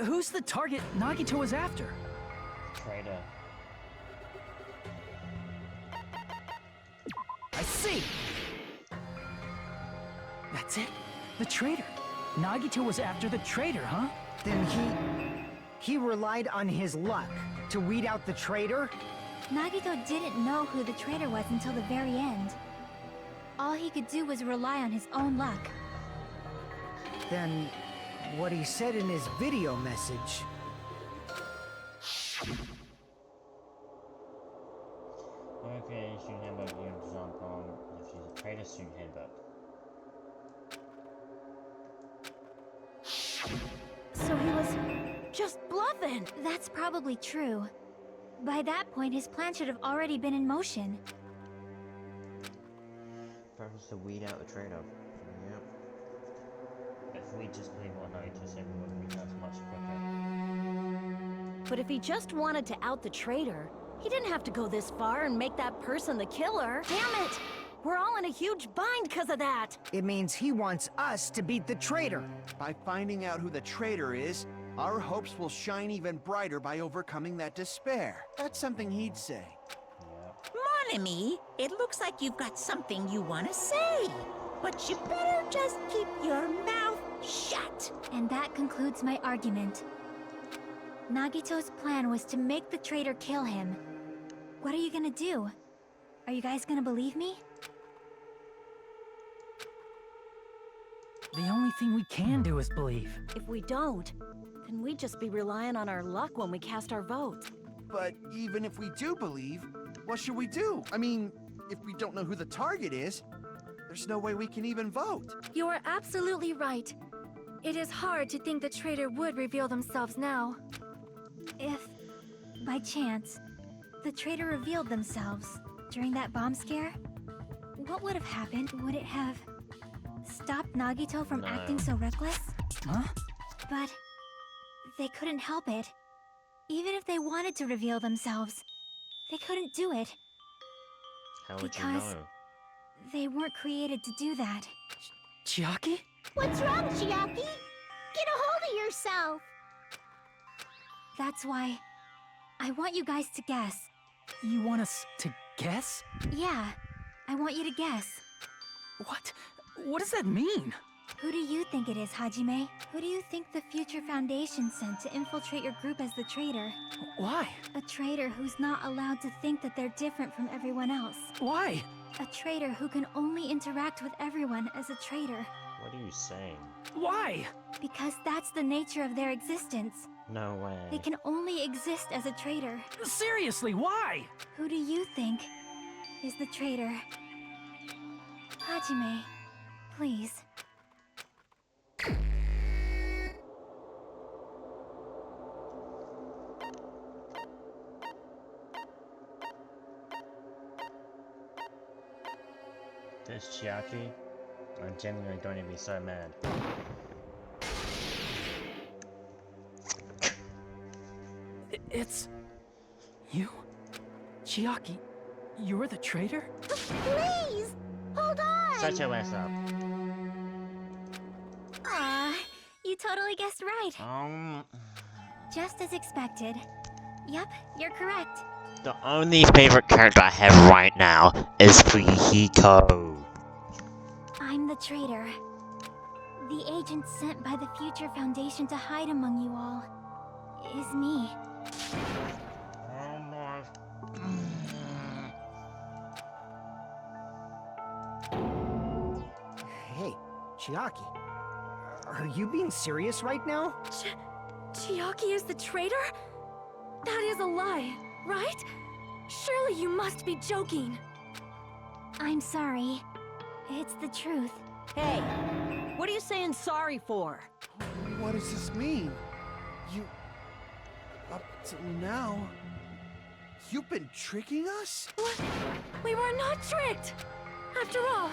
Who's the target Nagito was after? Traitor. I see! That's it. The traitor. Nagito was after the traitor, huh? Then he relied on his luck to weed out the traitor? Nagito didn't know who the traitor was until the very end. All he could do was rely on his own luck. Then what he said in his video message. Okay, shoot headbutt, you jump on. If she's a traitor, shoot headbutt. So he was just bluffing. That's probably true. By that point, his plan should have already been in motion. Purpose to weed out the traitor. Yep. If we just believe what Nagito said, we would reach us much quicker. But if he just wanted to out the traitor, he didn't have to go this far and make that person the killer. Damn it! We're all in a huge bind because of that! It means he wants us to beat the traitor. By finding out who the traitor is, our hopes will shine even brighter by overcoming that despair. That's something he'd say. Yep. Mon ami, it looks like you've got something you want to say. But you better just keep your mouth shut. And that concludes my argument. Nagito's plan was to make the traitor kill him. What are you gonna do? Are you guys gonna believe me? The only thing we can do is believe. If we don't, then we'd just be relying on our luck when we cast our vote. But even if we do believe, what should we do? I mean, if we don't know who the target is, there's no way we can even vote. You are absolutely right. It is hard to think the traitor would reveal themselves now. If, by chance, the traitor revealed themselves during that bomb scare, what would have happened? Would it have stopped Nagito from No. acting so reckless? Huh? But they couldn't help it. Even if they wanted to reveal themselves, they couldn't do it. How would you Because- know? They weren't created to do that. Chiaki? What's wrong, Chiaki? Get a hold of yourself. That's why I want you guys to guess. You want us to guess? Yeah, I want you to guess. What? What does that mean? Who do you think it is, Hajime? Who do you think the Future Foundation sent to infiltrate your group as the traitor? Why? A traitor who's not allowed to think that they're different from everyone else. Why? A traitor who can only interact with everyone as a traitor. What are you saying? Why? Because that's the nature of their existence. No way. They can only exist as a traitor. Seriously, why? Who do you think is the traitor? Hajime, please. This Chiaki? I'm genuinely going to be so mad. It's... you? Chiaki, you're the traitor? Please! Hold on! Such a mess up. Aw, you totally guessed right. Just as expected. Yep, you're correct. The only favorite character I have right now is Fuyuhiko. I'm the traitor. The agent sent by the Future Foundation to hide among you all is me. Hey, Chiaki. Are you being serious right now? Chiaki is the traitor? That is a lie, right? Surely you must be joking. I'm sorry. It's the truth. Hey, what are you saying sorry for? What does this mean? You... Up till now... You've been tricking us? What? We were not tricked! After all,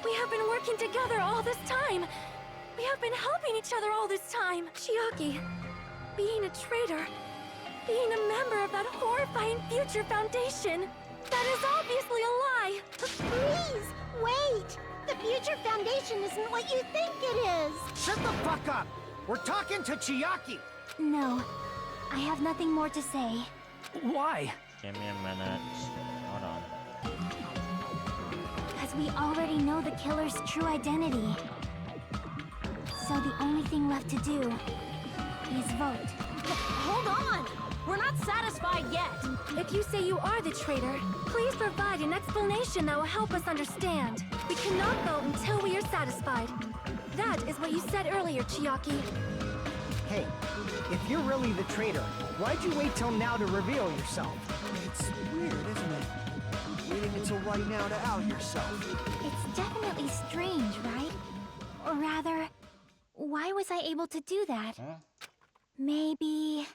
we have been working together all this time. We have been helping each other all this time. Chiaki, being a traitor, being a member of that horrifying Future Foundation, that is obviously a lie! Please, wait! The Future Foundation isn't what you think it is! Shut the fuck up! We're talking to Chiaki! No, I have nothing more to say. Why? Give me a minute. Hold on. Because we already know the killer's true identity. So the only thing left to do is vote. Hold on! We're not satisfied yet! If you say you are the traitor, please provide an explanation that will help us understand. We cannot vote until we are satisfied. That is what you said earlier, Chiaki. Hey, if you're really the traitor, why'd you wait till now to reveal yourself? It's weird, isn't it? Waiting until right now to out yourself. It's definitely strange, right? Or rather, why was I able to do that? Maybe...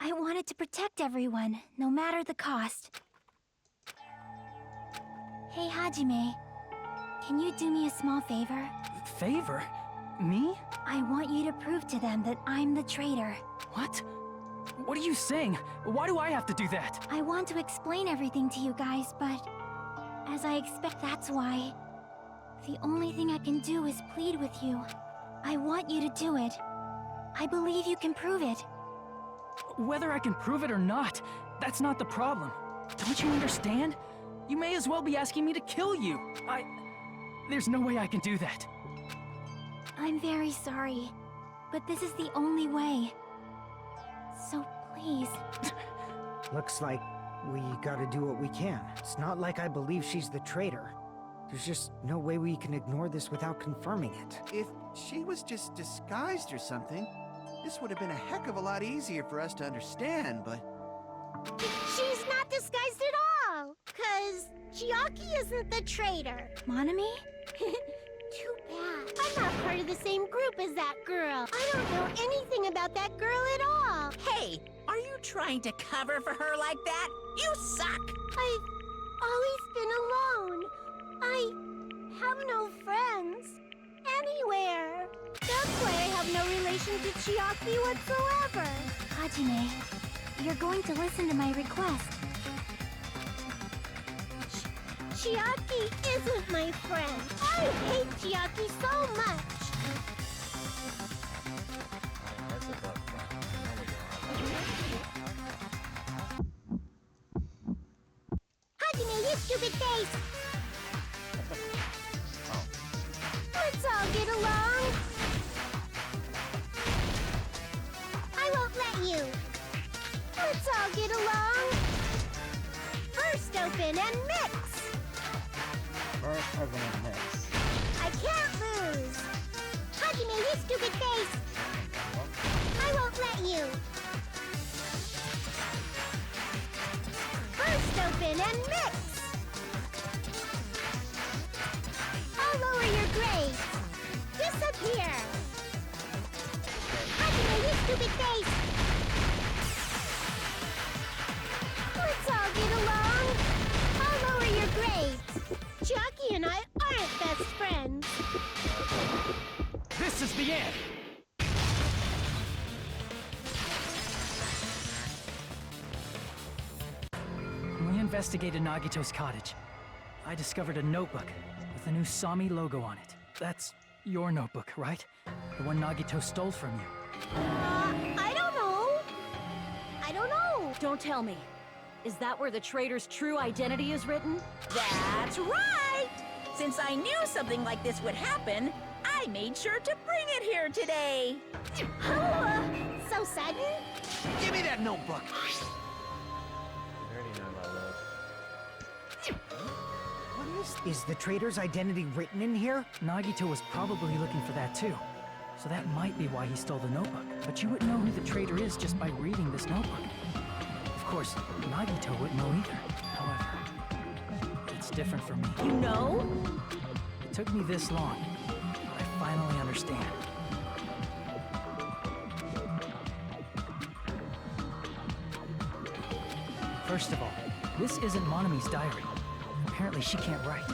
I wanted to protect everyone, no matter the cost. Hey, Hajime. Can you do me a small favor? Favor? Me? I want you to prove to them that I'm the traitor. What? What are you saying? Why do I have to do that? I want to explain everything to you guys, but... as I expect that's why... the only thing I can do is plead with you. I want you to do it. I believe you can prove it. Whether I can prove it or not, that's not the problem. Don't you understand? You may as well be asking me to kill you. There's no way I can do that. I'm very sorry, but this is the only way. So please... Looks like we gotta do what we can. It's not like I believe she's the traitor. There's just no way we can ignore this without confirming it. If she was just disguised or something, this would have been a heck of a lot easier for us to understand, but... She's not disguised at all! 'Cause Chiaki isn't the traitor. Monami? Too bad. I'm not part of the same group as that girl. I don't know anything about that girl at all. Hey, are you trying to cover for her like that? You suck! I've always been alone. I have no friends. Anywhere. That's why I have no relation to Chiaki whatsoever. Hajime, you're going to listen to my request. Chiaki isn't my friend. I hate Chiaki so much. Hajime, you stupid face! Let's all get along. I won't let you. Let's all get along. First open and mix. First open and mix. I can't lose. Huggy me, you stupid face. I won't let you. First open and mix. I'll lower your grade. Disappear. Huggy me, you stupid face. Let's all get along. I'll lower your grades. Jockey and I aren't best friends. This is the end! We investigated Nagito's cottage. I discovered a notebook with the new Sami logo on it. That's your notebook, right? The one Nagito stole from you. I don't know. I don't know. Don't tell me. Is that where the traitor's true identity is written? That's right! Since I knew something like this would happen, I made sure to bring it here today. So sudden? Give me that notebook. I already know about love. What is the traitor's identity written in here? Nagito was probably looking for that too. So that might be why he stole the notebook. But you wouldn't know who the traitor is just by reading this notebook. Of course, Nagito wouldn't know either. However, it's different for me. You know? It took me this long, but I finally understand. First of all, this isn't Monami's diary. Apparently she can't write.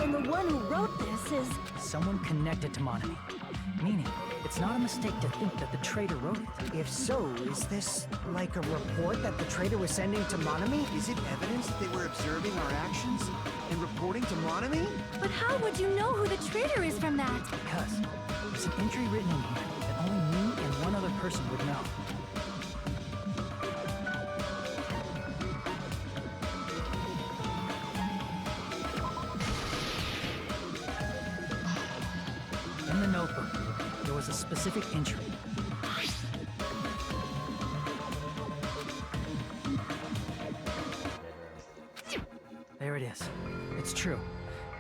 And the one who wrote this is... Someone connected to Monami. Meaning, it's not a mistake to think that the traitor wrote it. If so, is this like a report that the traitor was sending to Monami? Is it evidence that they were observing our actions and reporting to Monami? But how would you know who the traitor is from that? Because there's an entry written in here that only me and one other person would know. In the notebook, there was a specific entry. There it is. It's true.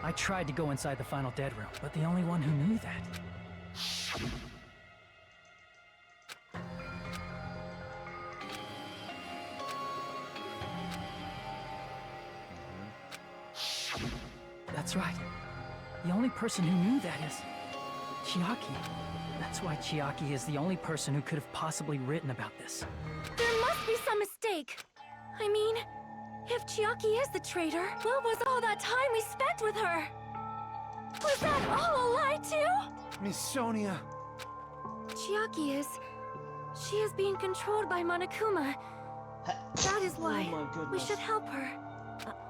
I tried to go inside the final dead room, but the only one who knew that. That's right. The only person who knew that is Chiaki. That's why Chiaki is the only person who could have possibly written about this. There must be some mistake. I mean, if Chiaki is the traitor, what was all that time we spent with her? Was that all a lie too? Miss Sonia. Chiaki is... She is being controlled by Monokuma. That is why we should help her.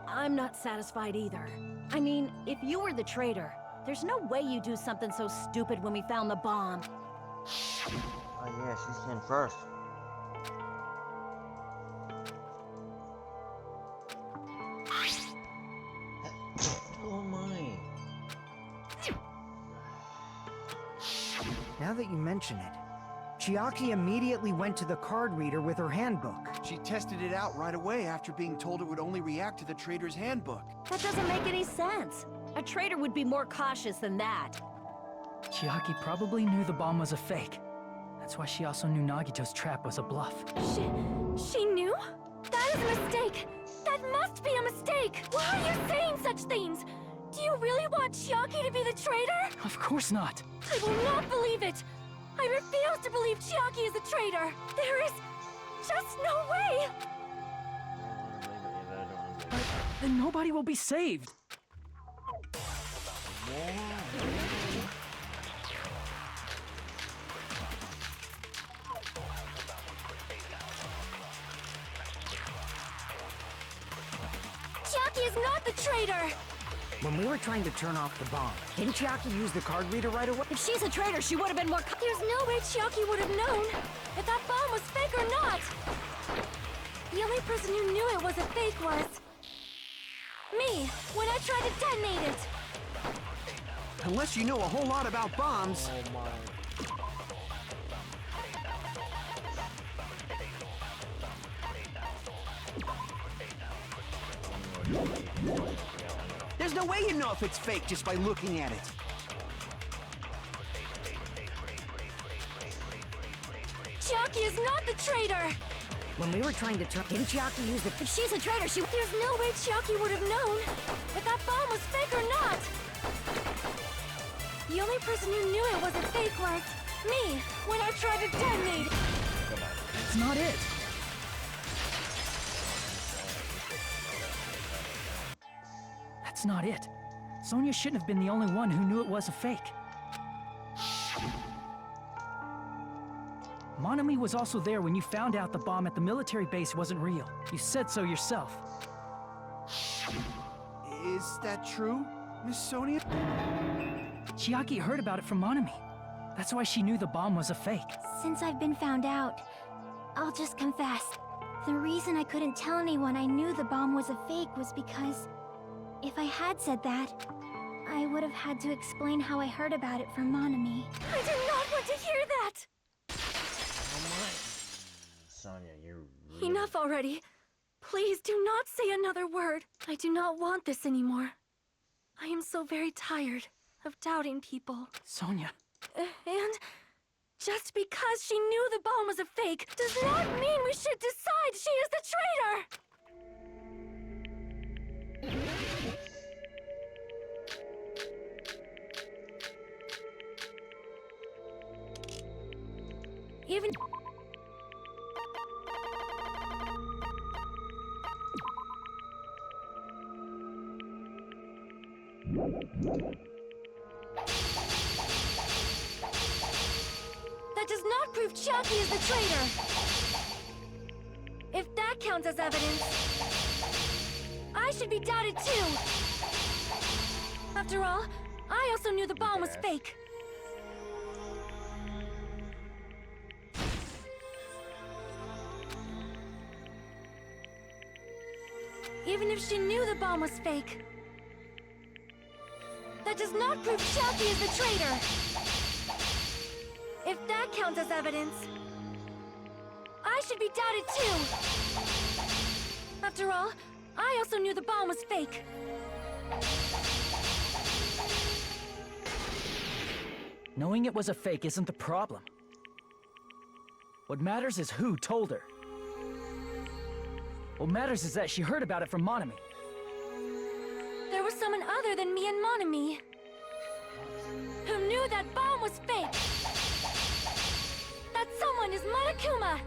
I'm not satisfied either. I mean, if you were the traitor, there's no way you'd do something so stupid when we found the bomb. Oh yeah, she's in first. Oh my. Now that you mention it, Chiaki immediately went to the card reader with her handbook. She tested it out right away after being told it would only react to the traitor's handbook. That doesn't make any sense. A traitor would be more cautious than that. Chiaki probably knew the bomb was a fake. That's why she also knew Nagito's trap was a bluff. She knew? That is a mistake! That must be a mistake! Why are you saying such things? Do you really want Chiaki to be the traitor? Of course not. I will not believe it! I refuse to believe Chiaki is a traitor! There is just no way! Then nobody will be saved. Chiaki is not the traitor! When we were trying to turn off the bomb, didn't Chiaki use the card reader right away? If she's a traitor, she would have been more... There's no way Chiaki would have known if that bomb was fake or not! The only person who knew it was a fake was... me, when I tried to detonate it! Unless you know a whole lot about bombs. Oh my. There's no way you know if it's fake just by looking at it. Chiaki is not the traitor! When we were trying to didn't Chiaki use the... If she's a traitor, There's no way Chiaki would have known if that bomb was fake or not! The only person who knew it wasn't fake was me, when I tried to detonate! That's not it. That's not it. Sonia shouldn't have been the only one who knew it was a fake. Monami was also there when you found out the bomb at the military base wasn't real. You said so yourself. Is that true, Miss Sonia? Chiaki heard about it from Monami. That's why she knew the bomb was a fake. Since I've been found out, I'll just confess. The reason I couldn't tell anyone I knew the bomb was a fake was because if I had said that, I would have had to explain how I heard about it from Monami. I do not want to hear that! Sonia, you're really... Enough already. Please do not say another word. I do not want this anymore. I am so very tired of doubting people. Sonia. And just because she knew the bomb was a fake does not mean we should decide she is the traitor! Even... That does not prove Chiaki is the traitor! If that counts as evidence, I should be doubted too! After all, I also knew the bomb was fake. Even if she knew the bomb was fake, that does not prove Chiaki is the traitor! If that counts as evidence, I should be doubted too! After all, I also knew the bomb was fake. Knowing it was a fake isn't the problem. What matters is who told her. What matters is that she heard about it from Monami. There was someone other than me and Monami who knew that bomb was fake. That someone is Monokuma.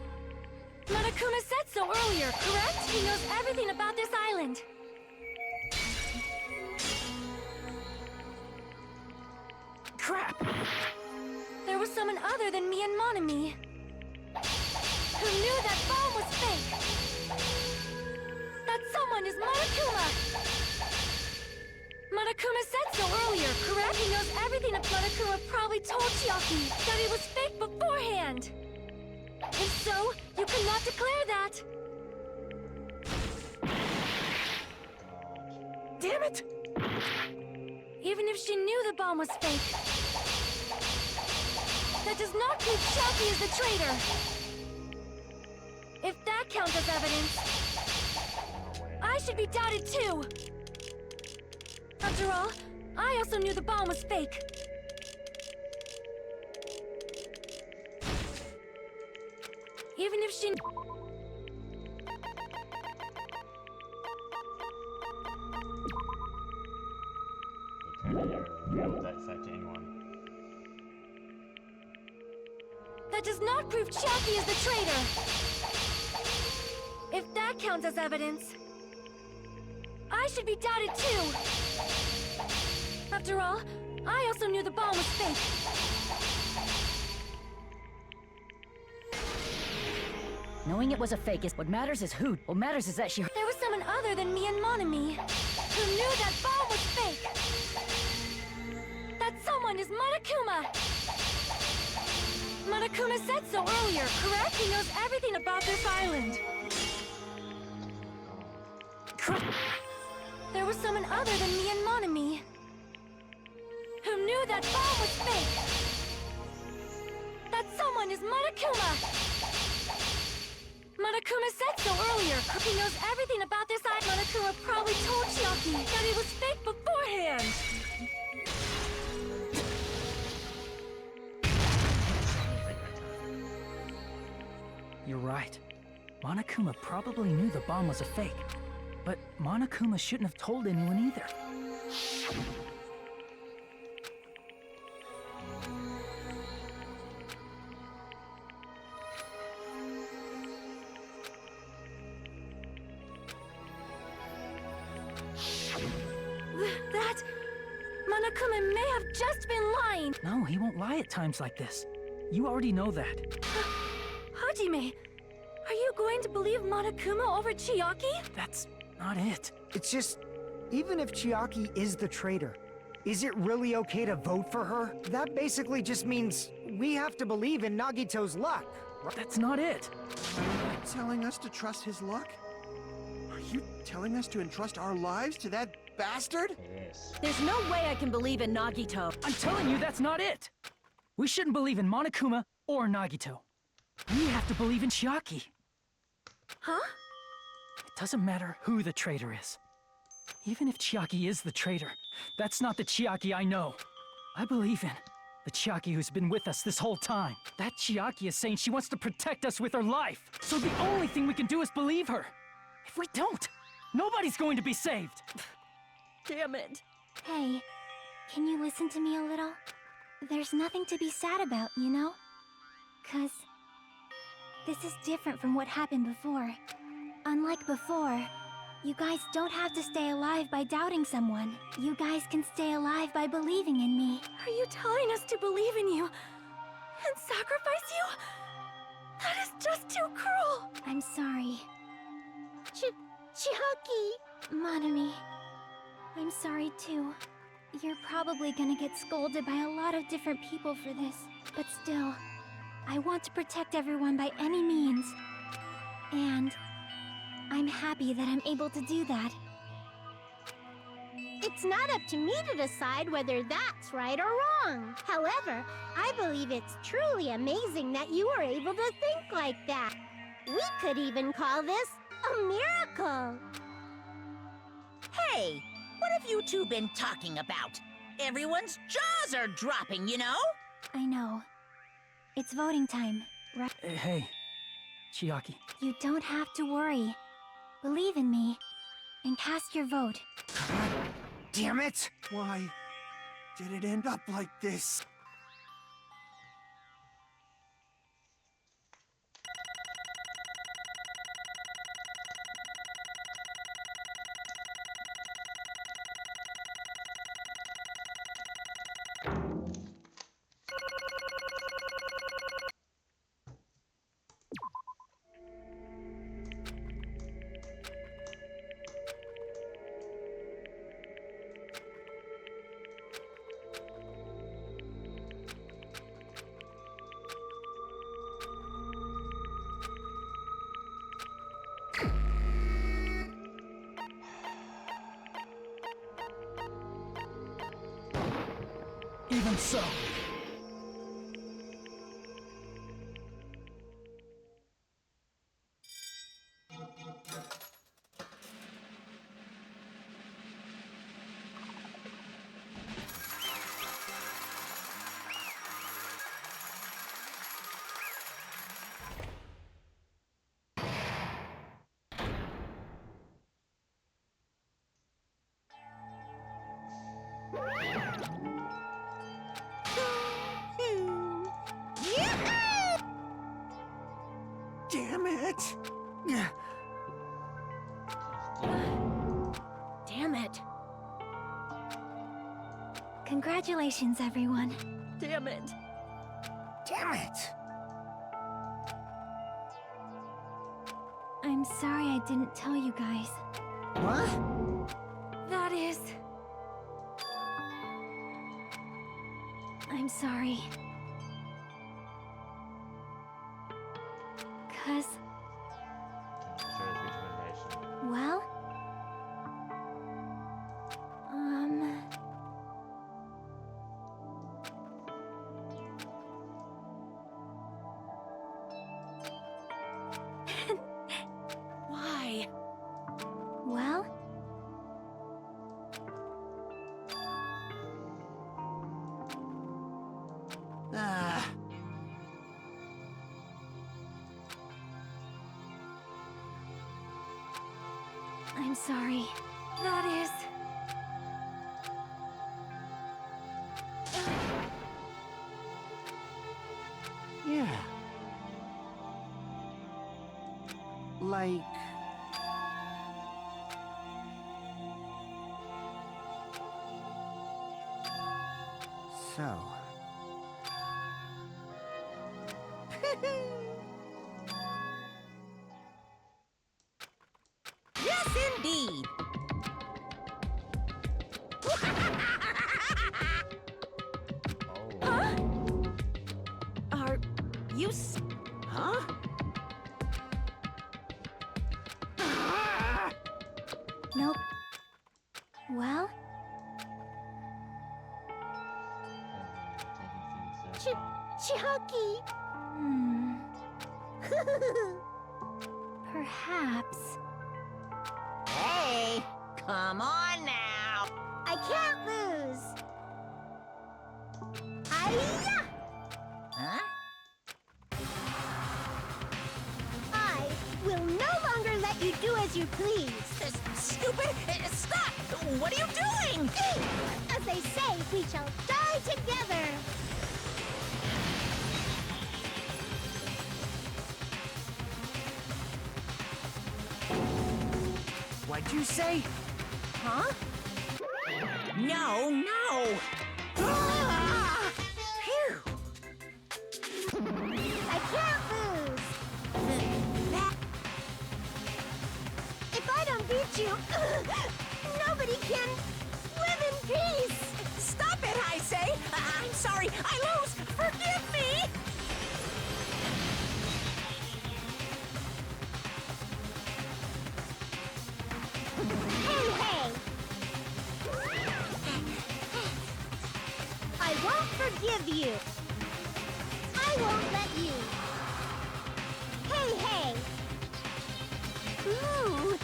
Monokuma said so earlier, correct? He knows everything about this island. Crap! There was someone other than me and Monami who knew that bomb was fake. That someone is Monokuma. Monokuma said so earlier, correct? He knows everything about Monokuma probably told Chiaki that it was fake beforehand. If so, you cannot declare that. Damn it! Even if she knew the bomb was fake, that does not prove Chiaki is the traitor. If that counts as evidence, I should be doubted too. After all, I also knew the bomb was fake. Even if she... That affect anyone. That does not prove Chiaki is the traitor! If that counts as evidence, I should be doubted too! After all, I also knew the bomb was fake. Knowing it was a fake is what matters is who. What matters is that she... There was someone other than me and Monami who knew that bomb was fake. That someone is Monokuma. Monokuma said so earlier, correct? He knows everything about this island. There was someone other than me and Monami who knew that bomb was fake! That someone is Monokuma! Monokuma said so earlier. He knows everything about this eye. Monokuma probably told Chiaki that it was fake beforehand! You're right. Monokuma probably knew the bomb was a fake. But Monokuma shouldn't have told anyone either. That... Monokuma may have just been lying! No, he won't lie at times like this. You already know that. Hajime, are you going to believe Monokuma over Chiaki? That's not it. It's just, even if Chiaki is the traitor, is it really okay to vote for her? That basically just means we have to believe in Nagito's luck. That's not it. Are you telling us to trust his luck? Are you telling us to entrust our lives to that bastard? Yes. There's no way I can believe in Nagito. I'm telling you, that's not it. We shouldn't believe in Monokuma or Nagito. We have to believe in Chiaki. Huh? It doesn't matter who the traitor is. Even if Chiaki is the traitor, that's not the Chiaki I know. I believe in the Chiaki who's been with us this whole time. That Chiaki is saying she wants to protect us with her life. So the only thing we can do is believe her. If we don't, nobody's going to be saved. Damn it. Hey, can you listen to me a little? There's nothing to be sad about, you know? 'Cause this is different from what happened before. Unlike before, you guys don't have to stay alive by doubting someone. You guys can stay alive by believing in me. Are you telling us to believe in you and sacrifice you? That is just too cruel. I'm sorry. Chiaki! Monami, I'm sorry too. You're probably gonna get scolded by a lot of different people for this, but still, I want to protect everyone by any means. And I'm happy that I'm able to do that. It's not up to me to decide whether that's right or wrong. However, I believe it's truly amazing that you were able to think like that. We could even call this a miracle. Hey, what have you two been talking about? Everyone's jaws are dropping, you know? I know. It's voting time, right? Hey, Chiaki. You don't have to worry. Believe in me, and cast your vote. Damn it! Why did it end up like this? Even so. Damn it! Damn it. Congratulations, everyone. Damn it. Damn it! I'm sorry I didn't tell you guys. What? That is... I'm sorry. 'Cause, well... I'm sorry. That is... Yeah. Like... So... Yes, indeed. Huh? Are you Huh? Nope. Well, Chucky! hmm. Perhaps. Hey, come on now. I can't lose! Hiya! Huh? I will no longer let you do as you please! Stupid! Stop! What are you doing? As they say, we shall die together! What'd you say? Huh? No, no! Ah! Phew! I can't lose! That... If I don't beat you, nobody can live in peace! Stop it, I say! I'm sorry, I lose! Forgive me! Hey, hey! I won't forgive you! I won't let you! Hey, hey! Ooh!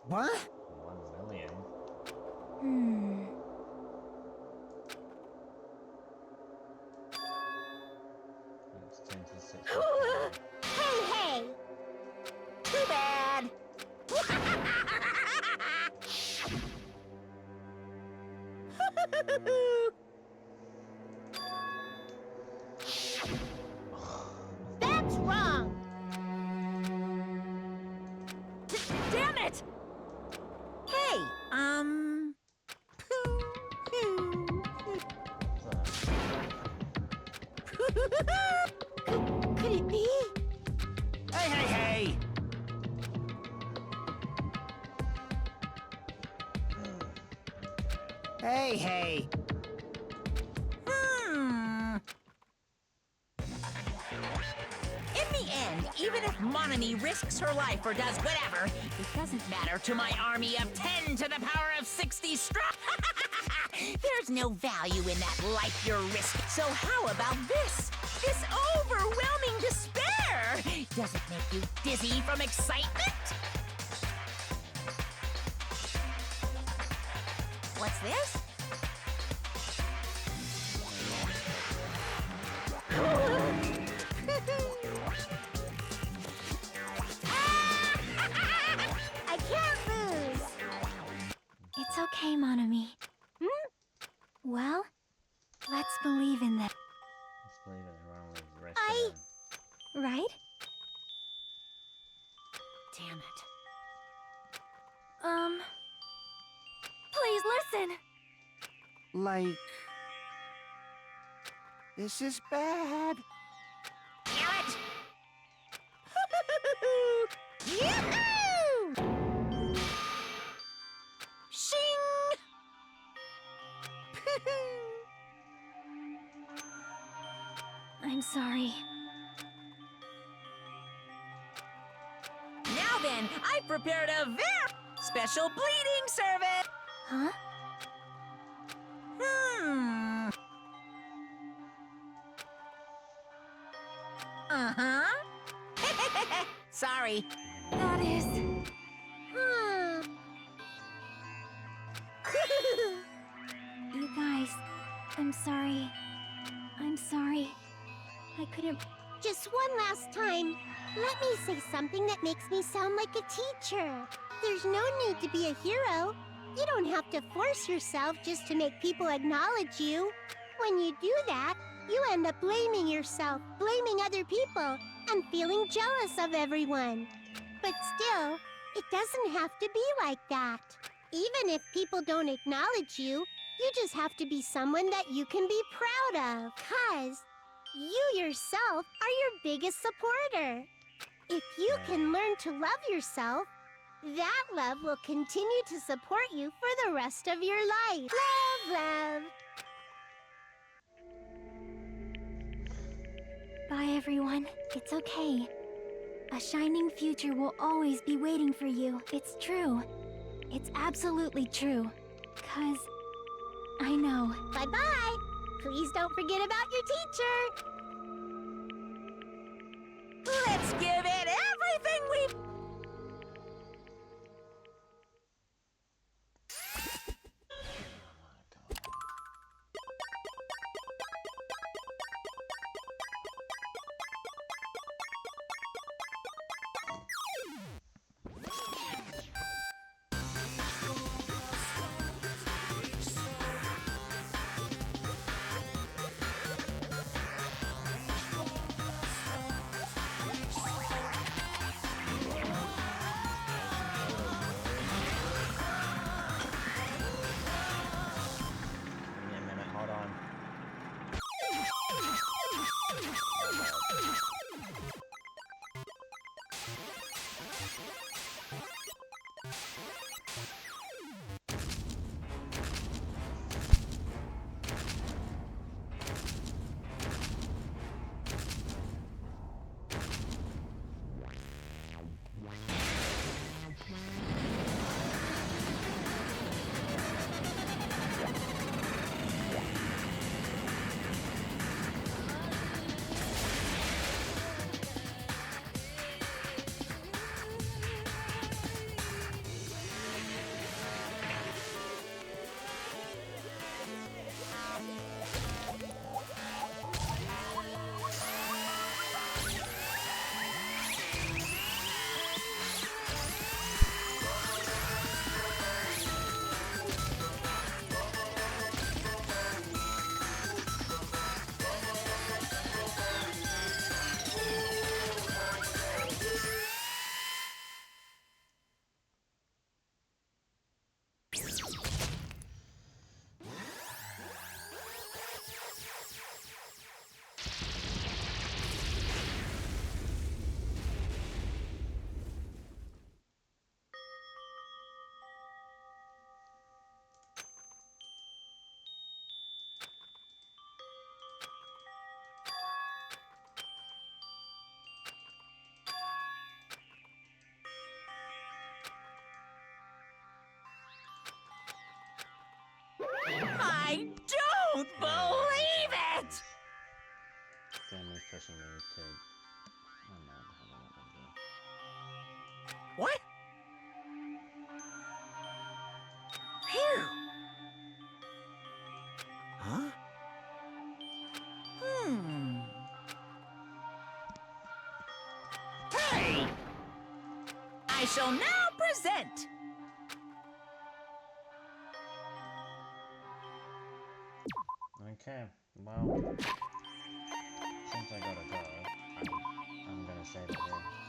What? 1 million. Hmm. It's 10 to 6. Hey, hey! Too bad! That's wrong! Damn it! Hey, Could it be? Hey, hey, hey! Hey, hey! In the end, even if Monami risks her life or does whatever, it doesn't matter to my army of 10 to the power of 60 strong. There's no value in that life you're risking. So how about this? This overwhelming despair! Does it make you dizzy from excitement? What's this? I can't lose! It's okay, Monami. Well, let's believe in that, Let's believe it. Everyone was rest I- of them. right? Damn it. Please listen! Like... This is bad. Damn it! Yoo-hoo! Shing! I'm sorry. Now then, I prepared a very special bleeding service! Huh? Uh-huh. Sorry. That is... You guys, I'm sorry. I'm sorry. I couldn't. Just one one last time. Let me say something that makes me sound like a teacher. There's no need to be a hero. You don't have to force yourself just to make people acknowledge you. When you do that, you end up blaming yourself, blaming other people, and feeling jealous of everyone. But still, it doesn't have to be like that. Even if people don't acknowledge you, you just have to be someone that you can be proud of. 'Cause you yourself are your biggest supporter. If you can learn to love yourself, that love will continue to support you for the rest of your life. Love, love. Bye, everyone. It's okay. A shining future will always be waiting for you. It's true. It's absolutely true. 'Cause I know. Bye-bye. Please don't forget about your teacher. Let's give it everything we've... Give me a minute, hold on. I don't believe it! Family's pushing me to... Oh no, I don't know what I'm doing. What? Phew! Huh? Hey! I shall now present... Okay, well... Since I gotta go, I'm gonna save it here.